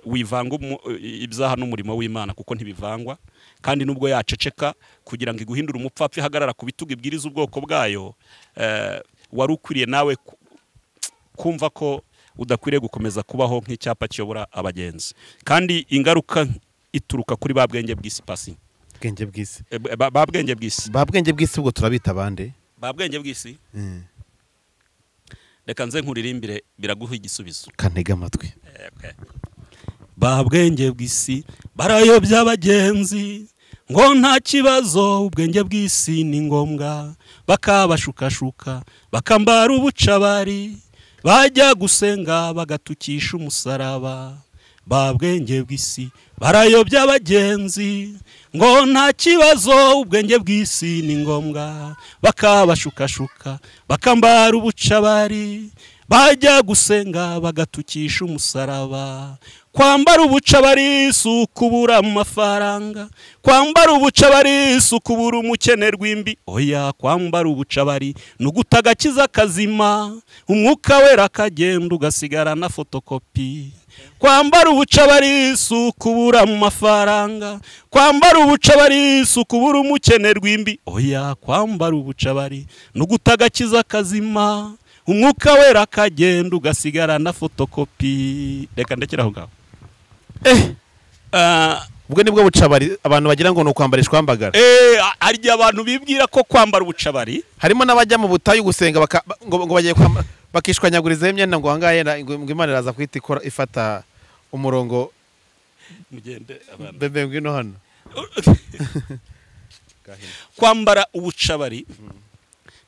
wivanga ibyaha n'umurimo w'Imana, kuko ntibivangwa. Kandi nubwo yaceceka kugira ngo iguhindure umupfapfa ihagarara ku bitugu ibwiriza ubwoko bwayo, wari ukwiriye nawe kumva ko udakwiriye gukomeza kubaho nk'icyapa kiyobora abagenzi. Kandi ingaruka ituruka kuri ba bwenge bw'isi pasi. Bwenge bw'isi. Ba bwenge bw'isi. Ba bwenge bw'isi ubwo turabita bande? Ba bwenge bw'isi. Reka nze nkuririmbire biraguha igisubizo. Kantega amatwi. Ba bwenge bw'isi barayobya abagenzi ngo nta kibazo, ubwenge bw'isi ni ngombwa, bakabashukashuka bakambara ubucabari, bajya gusenga bagatukisha umusaraba. Ba bwenge bw'isi barayobya abagenzi ngo nta kibazo, ubwenge bw'isi ni ngombwa, bakabashukashuka bakambara ubucabari, bajya gusenga bagatukisha umusaraba. Kwambara ubucabari si ukubura amafaranga, kwambara ubucabari si ukubura umukene rw'imbi, oya kwambara ubucabari ni uguta agakiza kazima, umwuka wera akagenda ugasigara na fotokopi. Kwambara ubucabari si ukubura amafaranga, kwambara ubucabari si ukubura umukene rw'imbi, oya kwambara ubucabari ni uguta agakiza kazima, umwuka wera akagenda ugasigara na fotokopi. Reka ndekeraho ngaho. Ubwo nibwo bucabari abantu bagira ngo ni ukwambarishwa mbagara. Arya abantu bibwira ko kwambara ubucabari. Harimo n'abajya mu butayu gusenga ngo bagiye bakishwanyaguriza imyenda ngo hangaye ngo Imana iraza kwita ikora ifata umurongo mugende abana. Bebe ngino hano. Kwambara ubucabari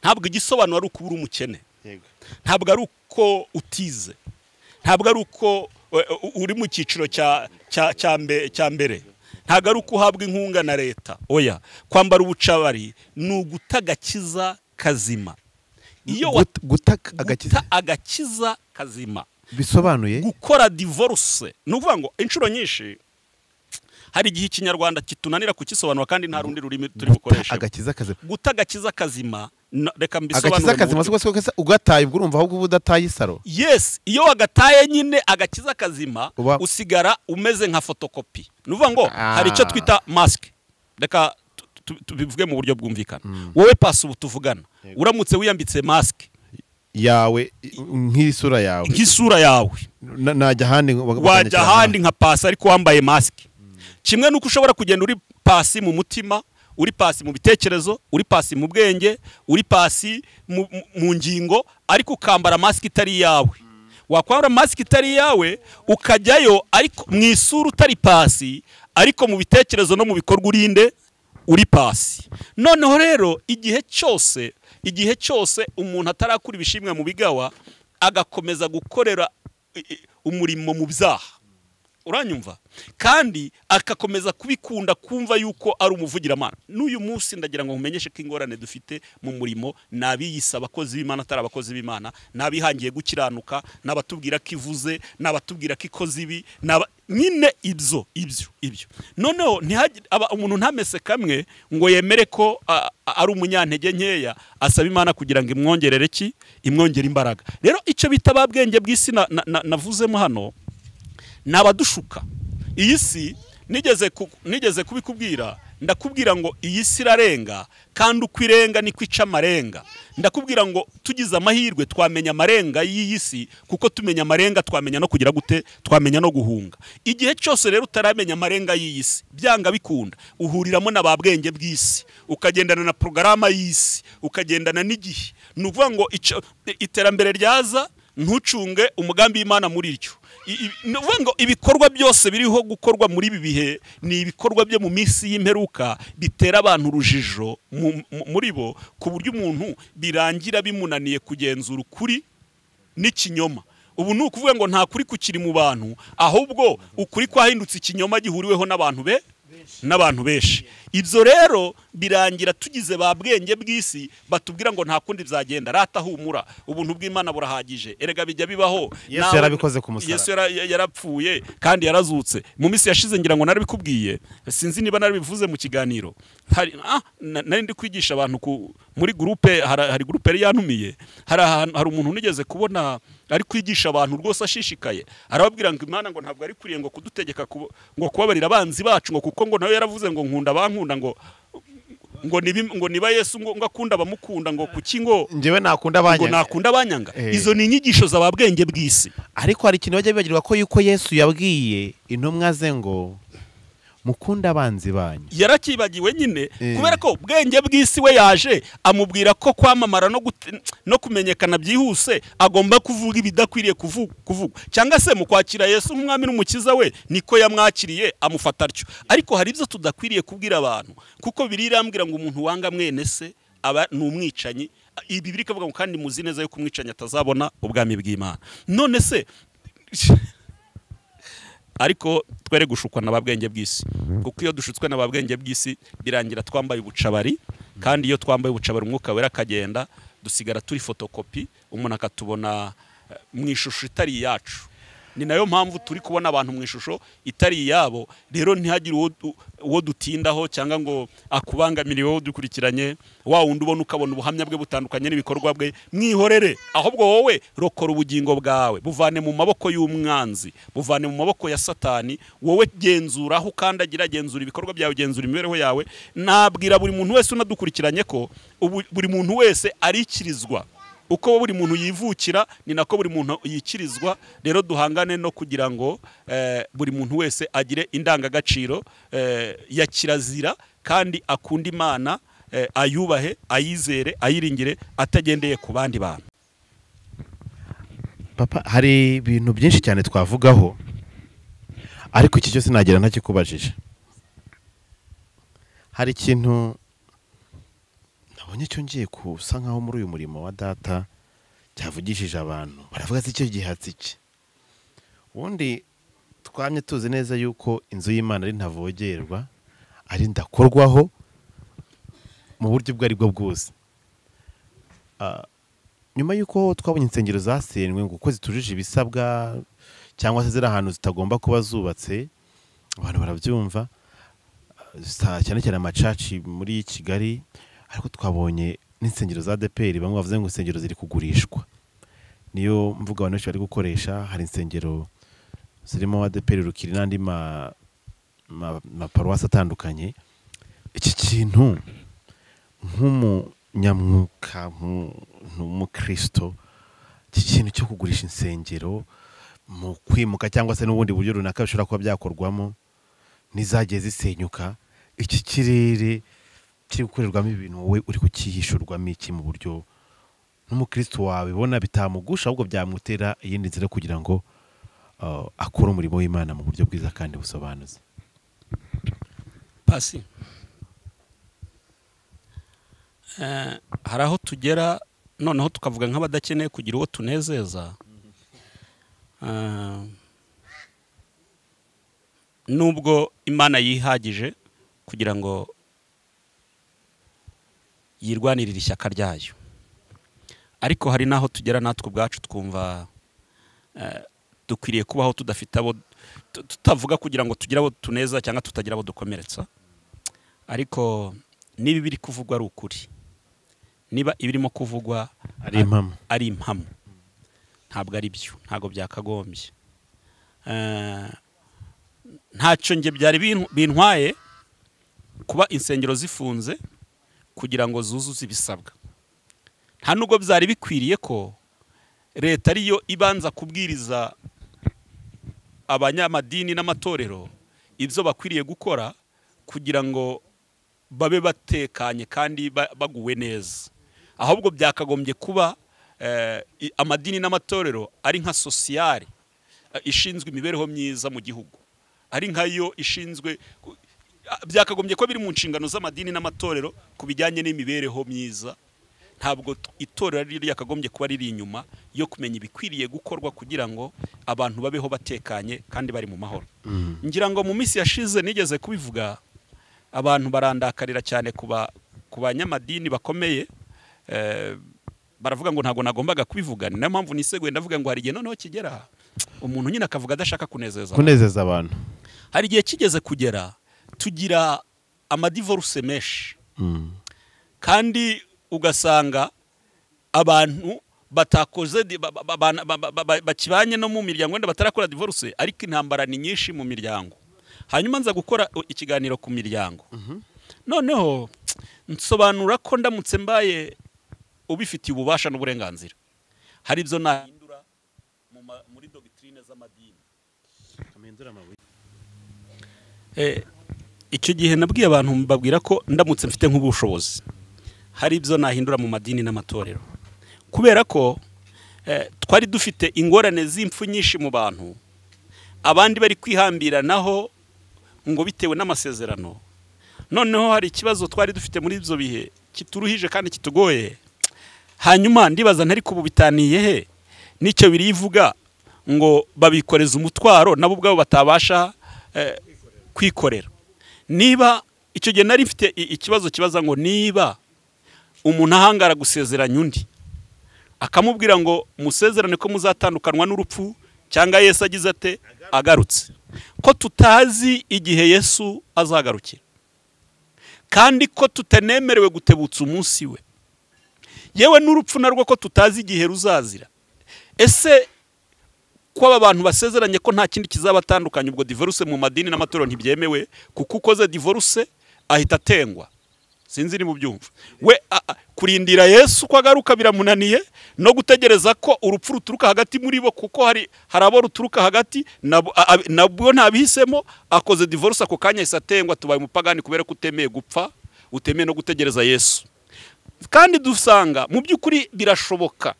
ntabwo igisobanuro ari ukubura umukene. Ntabwo ari uko utize. Ntabwo ari uko uri mu cyiciro cya mbere. Ntabwo ari uko uhabwa inkunga na leta. Oya, kwambara ubucabari ni uguta agakiza kazima. Iyo guta agakiza kazima bisobanuye gukora divorce. Ni ukuvuga ngo inshuro nyinshi hari igihe ikinyarwanda kitunanira kukisobanura kandi nta rundi rurimi turi gukoresha. Agakiza kazima. Guta agakiza kazima. Reka mbisobanure. Agakiza kazima siko ugataye ubwo urumva ahubwo udataye isaro. Yes, iyo wagataye nyine agakiza kazima usigara umeze nka fotokopi. Nuvuga ngo hari icyo twita mask. Reka tubivuge mu buryo bwumvikana. Wowe pasi ubu tuvugana. Uramutse wiyambitse mask yawe nk'isura yawe. Nk'isura yawe. Najya handi wajya handi nka pasi ariko wambaye mask. Kimwe nuko ushobora kugenda uri pasi mu mutima, uri pasi mu bitekerezo, uri pasi mu bwenge, uri pasi mu ngingo, ariko ukambara mask itari yawe. Wakwambara mask itari yawe ukajyayo ariko mu isura utari pasi, ariko mu bitekerezo no mu bikorwa urinde uri pasi. Noneho rero igihe cyose umuntu atarakura ibishimwe mu bigawa agakomeza gukorera umurimo mu byaha. Uranyumva? Kandi akakomeza kubikunda kumva yuko ari umuvugiramana. N'uyu munsi ndagira ngo nkumenyeshe ko ingorane dufite mu murimo nabiyisa abakozi b'Imana atari abakozi b'Imana, nabihangiye gukiranuka, nabatubwira ko ivuze, nabatubwira ko ikoze ibi, nyine ibyo. Noneho umuntu ntamese kamwe ngo yemere ko ari umunyantege nkeya, asaba Imana kugira ngo imwongerere imwongere imbaraga. Rero icyo bita babwenge bw'isi navuzemo hano nabadushuka. Iyi si nigeze kubikubwira, ndakubwira ngo iyi si irarenga kandi uko irenga niko ica amarenga. Ndakubwira ngo tugize amahirwe twamenya amarenga y'iyi si, kuko tumenya amarenga twamenya no kugira gute, twamenya no guhunga. Igihe cyose rero utaramenya amarenga y'iyi si, byanga bikunda uhuriramo na babwenge bw'isi, ukagendana na programa y'isi, ukagendana n'igihe. Nuvuga ngo iterambere ryaza ntucunge umugambi w'Imana muri ryo. Ngo ibikorwa byose biriho gukorwa muri ibi bihe ni ibikorwa byo mu minsi y'imperuka bitera abantu urujijo muri bo, ku buryo umuntu birangira bimunaniye kugenzura ukuri n'ikinyoma. Ubu ni ukuvuga ngo nta kuri kukiri mu bantu, ahubwo ukuri kwahindutse ikinyoma gihuriweho n'abantu benshi. Ibyo rero birangira tugize ba bwenge bw'isi batubwira ngo nta kundi byagenda, rata humura, ubuntu bw'Imana burahagije. Erega bijya bibaho. Yesu yarabikoze ku musaraba. Yesu yarapfuye kandi yarazutse. Mu minsi yashize ngira ngo narabikubwiye, sinzi niba narabivuze mu kiganiro. Nari ndi kwigisha abantu muri groupe, hari groupe yari yantumiye. Hari umuntu nigeze kubona ari kwigisha abantu rwose ashishikaye, arababwira ngo Imana ngo ntabwo ari kuriye ngo kudutegeka ngo kubabarira abanzi bacu, ngo kuko ngo nawe yaravuze ngo nkunda bankunda, ngo niba Yesu ngo akunda abamukunda, ngo kuki ngo njyewe nakunda abanyanga. Izo ni inyigisho z'ababwenge bw'isi. Ariko hari ikintu bajya bibagirwa ko yuko Yesu yabwiye intumwa ze ngo mukunda abanzi banyu. Yarakibagiwe nyine kubera ko ubwenge bw'isi we yaje amubwira ko kwamamara no kumenyekana byihuse agomba kuvuga ibidakwiriye kuvuga cyangwa se mu kwakira Yesu nk'umwami n'umukiza we niko yamwakiriye amufata atyo. Ariko hari ibyo tudakwiriye kubwira abantu kuko birirambwira ngo umuntu wanga mwene se aba n'umwicanyi. Ibi biri kavuga ngo kandi muzi neza yo kumwicanya atazabona ubwami bw'Imana. None se ariko twere gushukwa n'ababwenge bw'isi kuko iyo dushutswe n'ababwenge bw'isi birangira twambaye ubucabari, kandi iyo twambaye ubucabari umwuka wera akagenda dusigara turi fotokopi, umuntu akatubona mu ishusho itari yacu. Ni nayo mpamvu turi kubona abantu mu ishusho itari yabo. Rero ntihagire uwo dutindaho cyangwa ngo akubangamire wowe dukurikiranye, wa wundi ubona ukabona ubuhamya bwe butandukanye n'ibikorwa bwe, mwihorere. Ahubwo wowe rokora ubugingo bwawe, buvane mu maboko y'umwanzi, buvane mu maboko ya Satani. Wowe genzura aho ukandagira, genzura ibikorwa byawe, genzura imibereho yawe. Nabwira buri muntu wese unadukurikiranye ko buri muntu wese arikirizwa. Uko buri muntu yivukira ni nako buri muntu yikirizwa. Rero duhangane no kugira ngo buri muntu wese agire indangagaciro ya kirazira kandi akunda Imana, ayubahe, ayizere, ayiringire, atagendeye ku bandi bantu. Papa, hari ibintu byinshi cyane twavugaho, ariko iki cyose nagira ntakikubajije. Hari ikintu nabonye cyo ngiye kusa nkaho muri uyu murimo wa data cyavugishije abantu, baravuga ati icyo gihatsi iki. Ubundi twamye tuzi neza yuko inzu y'Imana ari ntavogerwa, ari ndakorwaho mu buryo ubwo ari bwo bwose. Nyuma yuko twabonye insengero zasenywe ngo uko zitujuje ibisabwa cyangwa se ziri ahantu zitagomba kuba zubatse, abantu barabyumva, cyane cyane amacaci muri Kigali. Ariko twabonye n'insengero za ADPR bamwe bavuze ngo insengero ziri kugurishwa. Niyo mvuga abantu benshi bari gukoresha. Hari insengero zirimo ADPR rukiri n'andi maparuwasi atandukanye. Iki kintu nk'umunyamwuka, nk'umukristo, iki kintu cyo kugurisha insengero mu kwimuka cyangwa se n'ubundi buryo runaka bishobora kuba byakorwamo n'izagiye zisenyuka, iki kirere kiri gukorerwamo ibintu wowe uri kukihishurwamo iki mu buryo n'umukristo wawe bona bitamugusha ahubwo byamutera iyindi nzira kugira ngo akore umurimo w'Imana mu buryo bwiza kandi busobanuze? Pasi, hari aho tugera noneho tukavuga nk'abadakeneye kugira uwo tunezeza. Nubwo Imana yihagije kugira ngo yirwanirira ishyaka ryayo, ariko hari naho tugera natwe ubwacu twumva dukwiriye kubaho tudafite abo tutavuga kugira ngo tugire abo tuneza cyangwa tutagira abo dukomeretsa. Ariko niba biri kuvugwa ari ukuri, niba ibirimo kuvugwa ari impamo, ntabwo ari byo, ntabwo byakagombye. Ntacyo nge byari bintwaye kuba insengero zifunze kugira ngo zuzuze ibisabwa. Nta nubwo byari bikwiriye ko leta ariyo ibanza kubwiriza abanyamadini n'amatorero ibyo bakwiriye gukora kugira ngo babe batekanye kandi baguwe neza. Ahubwo byakagombye kuba amadini n'amatorero ari nka sosiyale ishinzwe imibereho myiza mu gihugu, ari nkayo ishinzwe, byakagombye ko biri mu nshingano z'amadini n'amatorero ku bijyanye n'imibereho myiza. Ntabwo itorero riri yakagombye kuba riri inyuma yo kumenya ibikwiriye gukorwa kugira ngo abantu babeho batekanye kandi bari mu mahoro. Ngira ngo mu minsi yashize nigeze kubivuga, abantu barandakarira cyane ku banyamadini bakomeye, baravuga ngo ntago nagombaga kubivuga. Niyo mpamvu niseguye ndavuga ngo hari igihe noneho kigera umuntu nyine akavuga adashaka kunezeza abantu. Hari igihe kigeze kugera tugira amadivorce menshi, kandi ugasanga abantu batakoze bakibanye no mu miryango wenda batarakora divorce, ariko intambara ni nyinshi mu miryango. Hanyuma nza gukora ikiganiro ku miryango, noneho nsobanura ko ndamutse mbaye ubifitiye ububasha n'uburenganzira, hari ibyo nahindura muri doctrine z'amadini. icyo gihe nabwiye abantu mbabwira ko ndamutse mfite nk'ubushobozi hari ibyo nahindura mu madini n'amatorero, kubera ko twari dufite ingorane z'impfu nyinshi mu bantu, abandi bari kwihambiranaho ngo bitewe n'amasezerano. Noneho hari ikibazo twari dufite muri ibyo bihe kituruhije kandi kitugoye. Hanyuma ndibaza ntari kubitaniye he n'icyo birivuga ngo babikoreza umutwaro nabo ubwabo batabasha kwikorera. Niba icyo gihe nari mfite ikibazo kibaza ngo niba umuntu ahangara gusezeranya undi akamubwira ngo musezerane ko muzatandukanwa n'urupfu cyangwa Yesu agize ate agarutse, ko tutazi igihe Yesu azagarukira kandi ko tutanemerewe gutebutsa umunsi we, yewe n'urupfu narwo ko tutazi igihe ruzazira. Ese ko aba bantu basezeranye ko nta kindi kizabatandukanya, ubwo divorce mu madini n'amatorero ntibyemewe, kuko ukoze divorce ahita atengwa. Sinzi ni mu byumva we kurindira Yesu ko agaruka biramunaniye, no gutegereza ko urupfu ruturuka hagati muri bo, kuko hari abo ruturuka hagati nabwo ntabihisemo, akoze divorce ako kanya isa atengwa, tubaye umupagani kubera ko utemeye gupfa, utemeye no gutegereza Yesu. Kandi dusanga mu by'ukuri birashoboka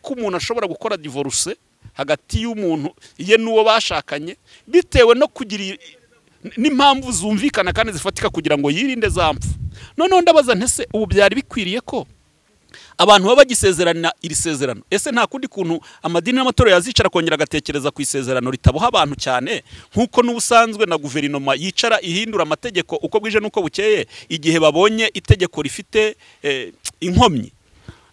ko umuntu ashobora gukora divorce hagati y'umuntu ye n'uwo bashakanye bitewe no kugira n'impamvu zumvikana kandi zifatika kugira ngo yirinde zampfu. Noneho ndabaza ntese ubu byari bikwiriye ko abantu baba bagisezerana iri sezerano? Ese nta kundi kuntu amadini n'amatorero yazicara kongera agatekereza ku isezerano ritaboha abantu cyane, nk'uko n'ubusanzwe na guverinoma yicara ihindura amategeko uko bwije n'uko bukeye igihe babonye itegeko rifite inkomyi?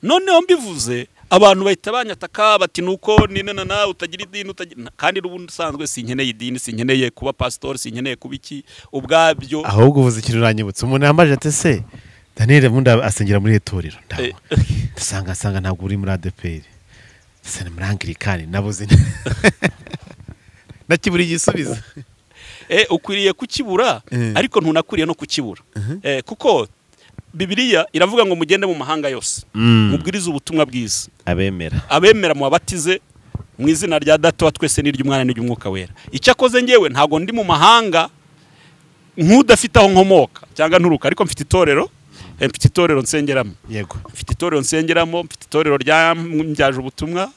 Noneho mbivuze abantu bahita banyataka bati nuko ninana utagira idini kandi n'ubundi usanzwe sinkeneye idini, sinkeneye kuba pastor, sinkeneye kuba iki ubwabyo. Ahubwo uvuze ikintu uranyibutse, umuntu yambaje ate se Daniel munda asengera muri itorero ndasanga ntabwo uri muri ADPR, se muri Anglikani nabuze nakibura igisubizo. Ukwiriye kukibura ariko ntunakuriye no kukibura, kuko Bibiliya iravuga ngo mugende mu mahanga yose mubwirize ubutumwa bwiza, abemera mu babatize mu izina rya Data wa twese n'iry'Umwana n'iry'Umwuka wera. Icyakoze ngewe ntago ndi mu mahanga nk'udafite aho nkomoka cyangwa nturuka, ariko mfite itorero nsengeramo. Yego, mfite itorero nsengeramo, mfite itorero ryambyaje ubutumwa.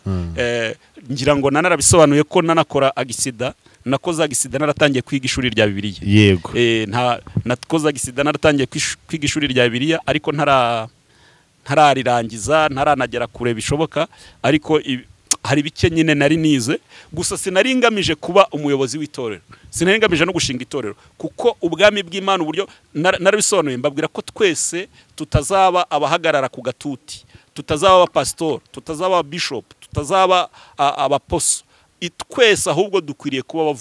Ngira ngo nanarabisobanuye ko nanakora agisida, nakoze agisida naratangiye kwiga ishuri rya Bibiliya. Yego, nakoze agisida naratangiye kwiga ishuri rya Bibiliya, ariko ntararirangiza, ntaranagera kure bishoboka, ariko hari bike nyine nari nize. Gusa sinari ngamije kuba umuyobozi w'itorero, sinari ngamije no gushinga itorero, kuko ubwami bw'Imana uburyo narabisobanuye mbabwira ko twese tutazaba abahagarara ku gatuti, tutazaba abapastor, tutazaba ababishop, tutazaba abaposo. Twese ahubwo dukwiriye kuba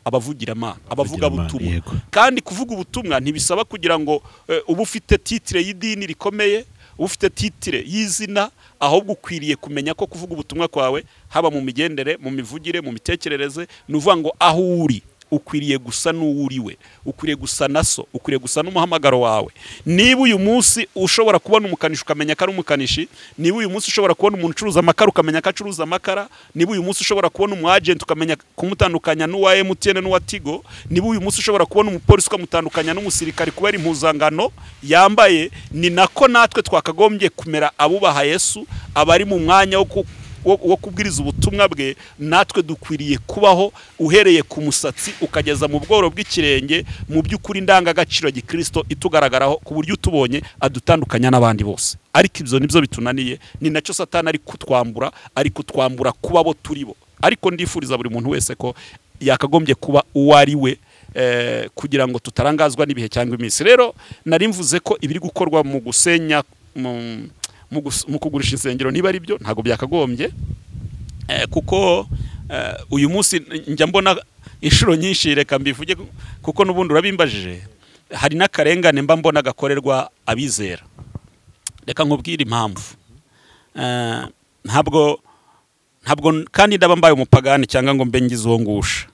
abavugiramana, abavuga butumwa. Kandi kuvuga ubutumwa ntibisaba kugira ngo uba ufite titre y'idini rikomeye, ufite titre y'izina, ahubwo ukwiriye kumenya ko kuvuga ubutumwa kwawe haba mu migendere, mu mivugire, mu mitekerereze, nuvuga ngo aho uri ukwiriye gusa n'uwuriwe, ukwiriye gusa naso, ukwiriye gusa n'umuhamagaro wawe. Niba uyu munsi ushobora kubona umukanishi ukamenya ko ari umukanishi, niba uyu munsi ushobora kubona umuntu ucuruza amakara ukamenya ko acuruza amakara, niba uyu munsi ushobora kubona umu agent ukamenya kumutandukanya n'uwa MTN n'uwa Tigo, niba uyu munsi ushobora kubona umupolisi ukamutandukanya n'umusirikari kubera impuzangano yambaye, ni nako natwe twakagombye kumera abubaha Yesu, abari mu mwanya wo kubwiriza ubutumwa bwe. Natwe dukwiriye kubaho uhereye ku musatsi ukageza mu bworo bw'ikirenge, mu by'ukuri ndangagaciro gikristo itugaragaraho, ku buryo utubonye adutandukanya n'abandi bose. Ariko ibyo nibyo bitunaniye, ni nacyo Satani ari kutwambura kuba bo turi bo. Ariko ndifuriza buri muntu wese ko yakagombye kuba uwo ari we, kugira ngo tutarangazwa n'ibihe cyangwa iminsi. Rero nari mvuze ko ibiri gukorwa mu gusenya mu kugurisha insengero niba ari byo ntago byakagombye, kuko uyu munsi njya mbona inshuro nyinshi, reka mbivuge kuko n'ubundi urabimbajije, hari n'akarengane mba mbona gakorerwa abizera. Reka nkubwire impamvu. Ntabwo kandi ndaba mbaye umupagani cyangwa ngo mbe ngize uwo ngusha,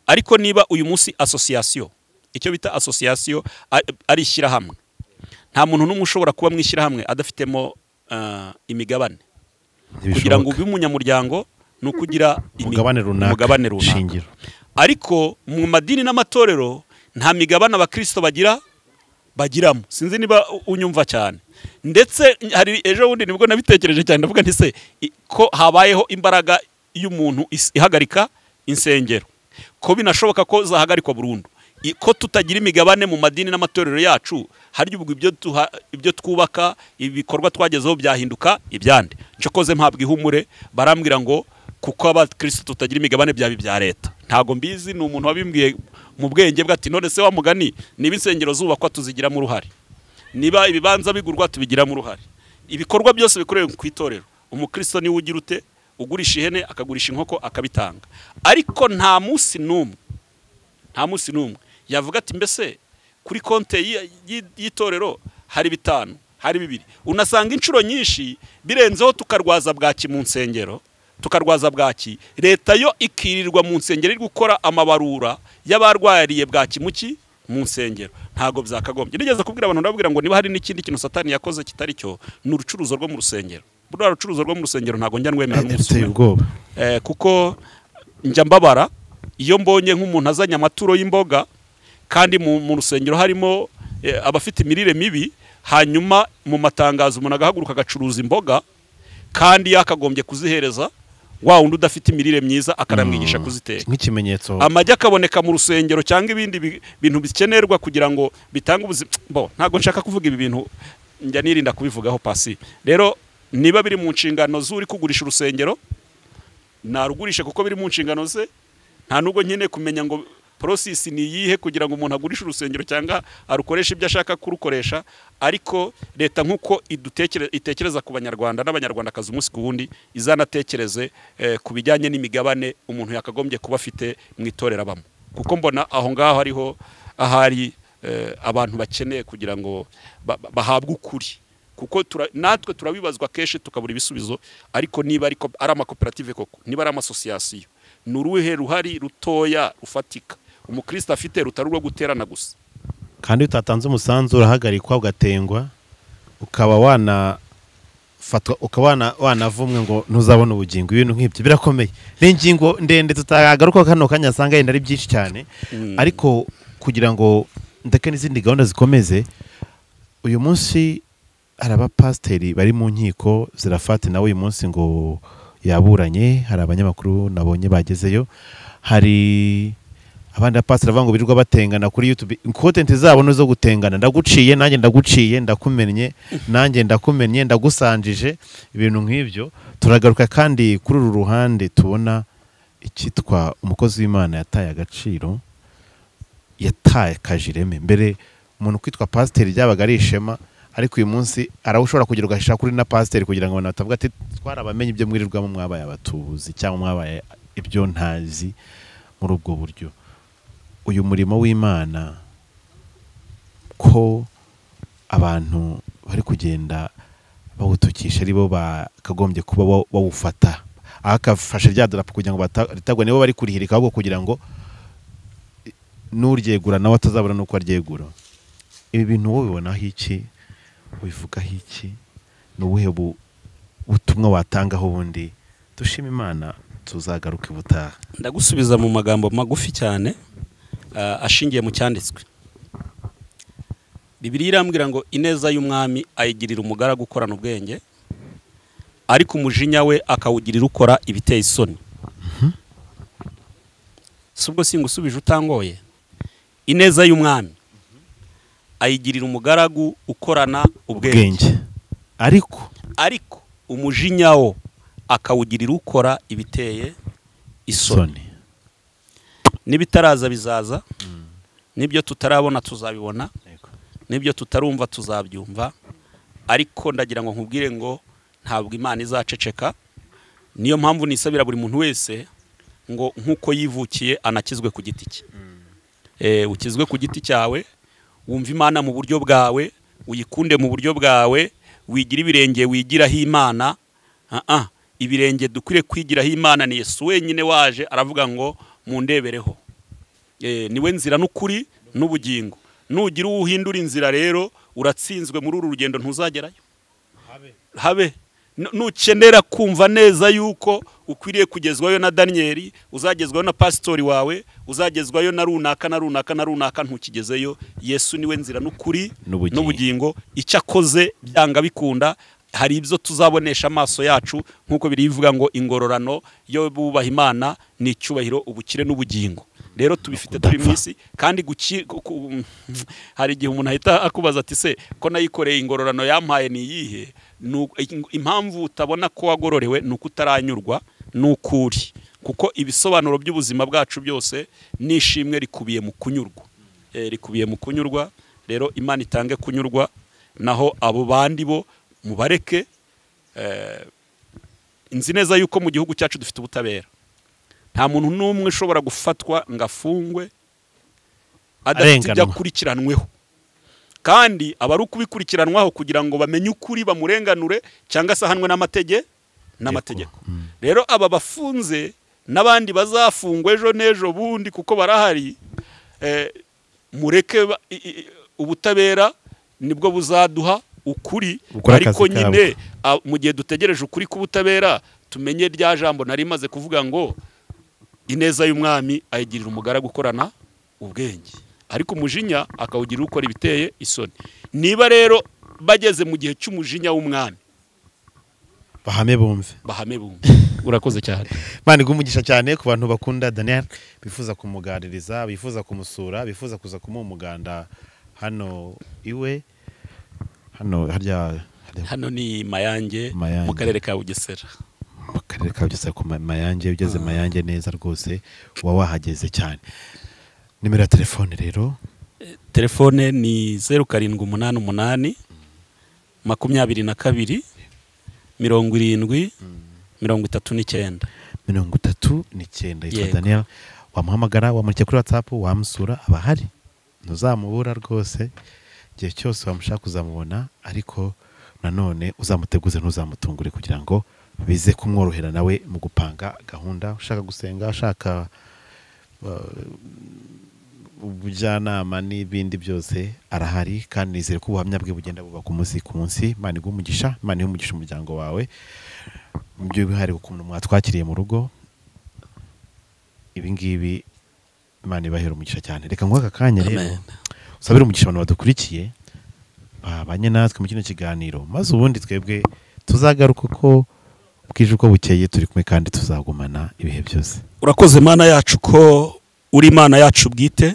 ariko niba uyu munsi association, icyo bita association ari ishyirahamwe, nta muntu n'umwe ushobora kuba mu ishyirahamwe adafitemo imigabane. Kugira ngo ube umunyamuryango ni ukugira umugabane runaka. Ariko mu madini n'amatorero nta migabane abakristo bagiramo. Sinzi niba unyumva cyane. Ndetse hari ejo bundi nibwo nabitekereje cyane ndavuga nti se ko habayeho imbaraga y'umuntu ihagarika insengero, ko binashoboka ko zahagarikwa burundu, ko tutagira imigabane mu madini n'amatorero yacu, hari ubwo ibyo twubaka ibikorwa twagezeho byahinduka ibyande. Ncokoze mpabwa ihumure, barambwira ngo kuko abakristo tutagira imigabane bya leta. Ntago mbizi, ni umuntu wabimbwiye mu bwenge bwe ati none se wa mugani niba insengero zubakwa tuzigira mu ruhare, niba ibibanza bigurwa tubigira mu ruhare, ibikorwa byose bikorewe ku itorero, umukristo ni ugira ute ugurisha ihene akagurisha inkoko akabitanga. Ariko nta munsi numwe yavuga ati mbese kuri konte y'itorero hari 5 hari 2. Unasanga inshuro nyinshi birenzeho tukarwaza bwaki mu nsengero, tukarwaza bwaki, leta yo ikirirwa mu nsengero iri gukora amabarura y'abarwariye bwaki muki mu nsengero. Ntago byakagombye. Nigeze kubwira abantu ndababwira ngo niba hari n'ikindi kintu Satani yakoze kitari cyo n'urucuruzo rwo mu rusengero. Buriya rucuruzo rwo mu rusengero ntago njya nwemera n'umusumwe, kuko njya mbabara iyo mbonye nk'umuntu azanye amaturo y'imboga kandi mu rusengero harimo abafite imirire mibi, hanyuma mu matangazo umuntu agahaguruka agacuruza imboga kandi yakagombye kuzihereza wa undi udafite imirire myiza akaramwigisha kuziteka nk'ikimenyetso. Amajya akaboneka mu rusengero cyangwa ibindi bintu bikenerwa kugira ngo bitange ubuzima. Ntago nshaka kuvuga ibi bintu, njya nirinda kubivugaho pasi. Rero niba biri mu nshingano z'uri kugurisha urusengero narugurishe kuko biri mu nshingano ze, nta nubwo nyine kumenya ngo process ni yihe kugira ngo umuntu agurishe urusengero cyangwa arukoresha ibyo ashaka kurukoresha. Ariko leta nkuko itekereza ku Banyarwanda n'Abanyarwandakazi umunsi ku wundi, izanatekereze ku bijyanye n'imigabane umuntu yakagombye kuba afite mu itorero abamo, kuko mbona aho ngaho hariho ahari abantu bakeneye kugira ngo bahabwe ukuri, kuko natwe turabibazwa kenshi tukabura ibisubizo. Ariko niba ari amakoperative koko, niba ari amasosiyasiyo, ni uruhe ruhari rutoya rufatika umukristo afite rutari rwo guterana gusa, kandi utatanze umusanzu urahagarikwa ugatengwa, ukaba wanavumwe ngo ntuzabona ubugingo. Ibintu nk'ibyo birakomeye, n'ingingo ndende tutagaruka kano kanya asanga yenda ari byinshi cyane. Ariko kugira ngo ndeke n'izindi gahunda zikomeze, uyu munsi hari abapasiteri bari mu nkiko zirafate nawe uyu munsi ngo yaburanye. Hari abanyamakuru nabonye bagezeyo, hari abandi bapasiteri bavuga ngo birirwa batengana kuri YouTube. Content zabo no zo gutengana, ndaguciye nanjye ndaguciye, ndakumennye nanjye ndakumennye, ndagusanjije, ibintu nk'ibyo. Turagaruka kandi kuri uru ruhande tubona ikitwa umukozi w'Imana yataye agaciro, yataye kajireme. Mbere umuntu kwitwa pasiteri byabaga ari ishema, ariko uyu munsi arawushobora kugira ugashyira kuri na pasiteri kugira ngo abantu batavuga ati twarabamenye ibyo mwirirwamo mwabaye abatuzi cyangwa mwabaye ibyo ntazi. Muri ubwo buryo uyu murimo w'Imana ko abantu bari kugenda bawutukisha aribo bakagombye kuba bawufata, akafasha rya darapo kugira ngo batagwa nibo bari kurihirika, ahubwo kugira ngo n'uryegura nawe atazabona nuko aryegura. Ibi bintu wowe bibonaho iki, wivugaho iki, n'ubuhe butumwa watangaho? Ubundi dushima Imana, tuzagaruka ubutaha. Ndagusubiza mu magambo magufi cyane ashingiye mu cyanditswe. Bibiliya irambwira ngo ineza y'umwami ayigirira umugaragu ukorana ubwenge, ariko umujinya we akawugirira ukora ibiteye isoni. Subwo singusubije utangoye. Ineza y'umwami ayigirira umugaragu ukorana ubwenge, ariko umujinya wo akawugirira ukora ibiteye isoni. Nibitaraza bizaza, nibyo tutarabona tuzabibona, nibyo tutarumva tuzabyumva. Ariko ndagira ngo nkubwire ngo ntabwo Imana izaceceka. Niyo mpamvu nisabira buri muntu wese ngo nkuko yivukiye anakizwe ku giti cye. Ukizwe ku giti cyawe, wumva Imana mu buryo bwawe, uyikunde mu buryo bwawe, wigira ibirenge wigiraho Imana. Ibirenge dukwiriye kwigiraho Imana ni Yesu wenyine waje aravuga ngo mundebereho. Niwe nzira n'ukuri n'ubugingo. Nugira uhindura inzira rero uratsinzwe muri uru rugendo ntuzagerayo. Habe nukenera kumva neza yuko ukwiriye kugezwayo na Daniel, uzagezwayo na pastori wawe, uzagezwayo na runaka ntukigezeyo. Yesu niwe nzira n'ukuri n'ubugingo. Icyo akoze byanga bikunda, hari ibyo tuzabonesha amaso yacu, nkuko birivuga ngo ingororano yo bubaha Imana ni icyubahiro, ubukire n'ubugingo. Rero tubifite turi mwisi, kandi hari igihe umuntu ahita akubaza ati se ko nayikoreye ingororano yampaye ni yihe? Impamvu utabona ko wagororewe nuko utaranyurwa n'ukuri, kuko ibisobanuro by'ubuzima bwacu byose nishimwe rikubiye mu kunyurwa, rikubiye mu kunyurwa. Rero Imana itange kunyurwa, naho abo bandi bo mubareke. Nzi neza yuko mu gihugu cyacu dufite ubutabera. Nta muntu n'umwe ushobora gufatwa ngafungwe adafite ibyo akurikiranweho, kandi abari ukubikurikiranwaho kugira ngo bamenye ukuri bamurenganure cyangwa se ahanwe n'amategeko. Rero aba bafunze n'abandi bazafungwa ejo n'ejo bundi kuko barahari, mureke ubutabera nibwo buzaduha ukuri. Ariko nyine mu gihe dutegereje ukuri k'ubutabera, tumenye rya jambo nari maze kuvuga ngo ineza y'umwami ayigirira umugaragu gukorana ubwenge, ariko umujinya akawugirira ukora ibiteye isoni. Niba rero bageze mu gihe cy'umujinya w'umwami, bahame bumve. Urakoze cyane. Imana igumugisha cyane ku bantu bakunda Daniel, bifuza kumuganiriza, bifuza kumusura, bifuza kuza kumuha umuganda hano iwe. Hano ni Mayange mu karere ka Bugesera. Mu karere ka Bugesera ku Mayange, ugeze Mayange neza rwose uba wahageze cyane. Nimero ya telefone rero? Telefone ni 0788 22 70 39. 39 yitwa Daniel. Wamuhamagara, wamurike kuri WhatsApp, wamusura, abahari ntuzamubura rwose. Igihe cyose wamushaka kuzamubona, ariko nanone uzamuteguze ntuzamutungure kugira ngo bize kumworohera nawe mu gupanga gahunda. Ushaka gusenga, ushaka ubujyanama n'ibindi byose arahari, kandi nizere ko ubuhamya bwe bugenda buba ku munsi ku munsi. Imana igumugisha, Imana ihumugisha umuryango wawe. Mu byo bihari ukuntu mwatwakiriye mu rugo, ibi ngibi Imana ibahera umugisha cyane. Reka nguha akanya rero usabire umugisha abantu badukurikiye, babanye natwe mu kino kiganiro, maze ubundi twebwe tuzagaruka uko bwije uko bukeye turi kumwe kandi tuzagumana ibihe byose. Urakoze Mana yacu ko uri Imana yacu bwite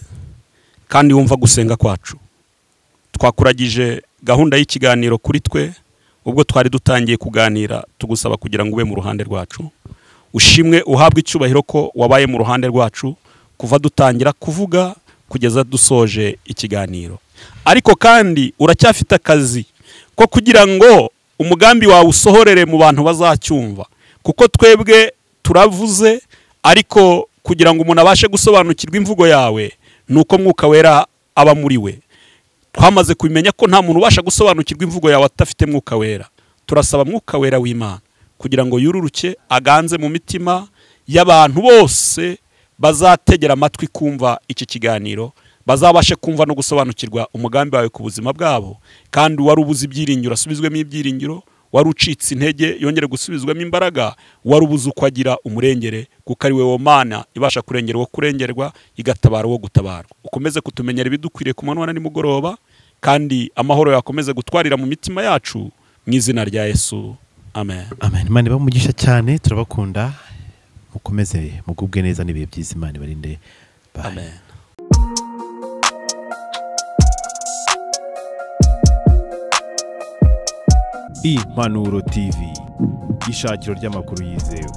kandi wumva gusenga kwacu. Twakuragije gahunda y'ikiganiro kuri twe, ubwo twari dutangiye kuganira tugusaba kugira ngo ube mu ruhande rwacu. Ushimwe uhabwe icyubahiro ko wabaye mu ruhande rwacu kuva dutangira kuvuga kugeza dusoje ikiganiro. Ariko kandi uracyafite akazi ko kugira ngo umugambi wawe usohorere mu bantu bazacyumva, kuko twebwe turavuze, ariko kugira ngo umuntu abashe gusobanukirwa imvugo yawe nuko Mwuka Wera aba muri we. Twamaze kubimenya ko nta muntu ubasha gusobanukirwa imvugo yawe atafite Mwuka Wera. Turasaba Mwuka Wera w'Imana kugira ngo yururuke aganze mu mitima y'abantu bose bazategera amatwi kumva iki kiganiro, bazabashe kumva no gusobanukirwa umugambi wawe ku buzima bwabo. Kandi wari ubuze ibyiringiro asubizwemo ibyiringiro, wari ucitse intege yongere gusubizwamo imbaraga, wari ubuze uko agira umurengere, kuko ari wowe Mana ibasha kurengera uwo kurengerwa, igatabara uwo gutabarwa. Ukomeze kutumenyera ibidukwiriye ku manywa na nimugoroba, kandi amahoro yakomeze gutwarira mu mitima yacu, mu izina rya Yesu, amen. Amen. Imana ibamugisha cyane, turabakunda, mukomeze mugubwe neza n'ibihe byiza. Imana ibarinde. Amen. Impanuro TV, ishakiro ry'amakuru yizewe.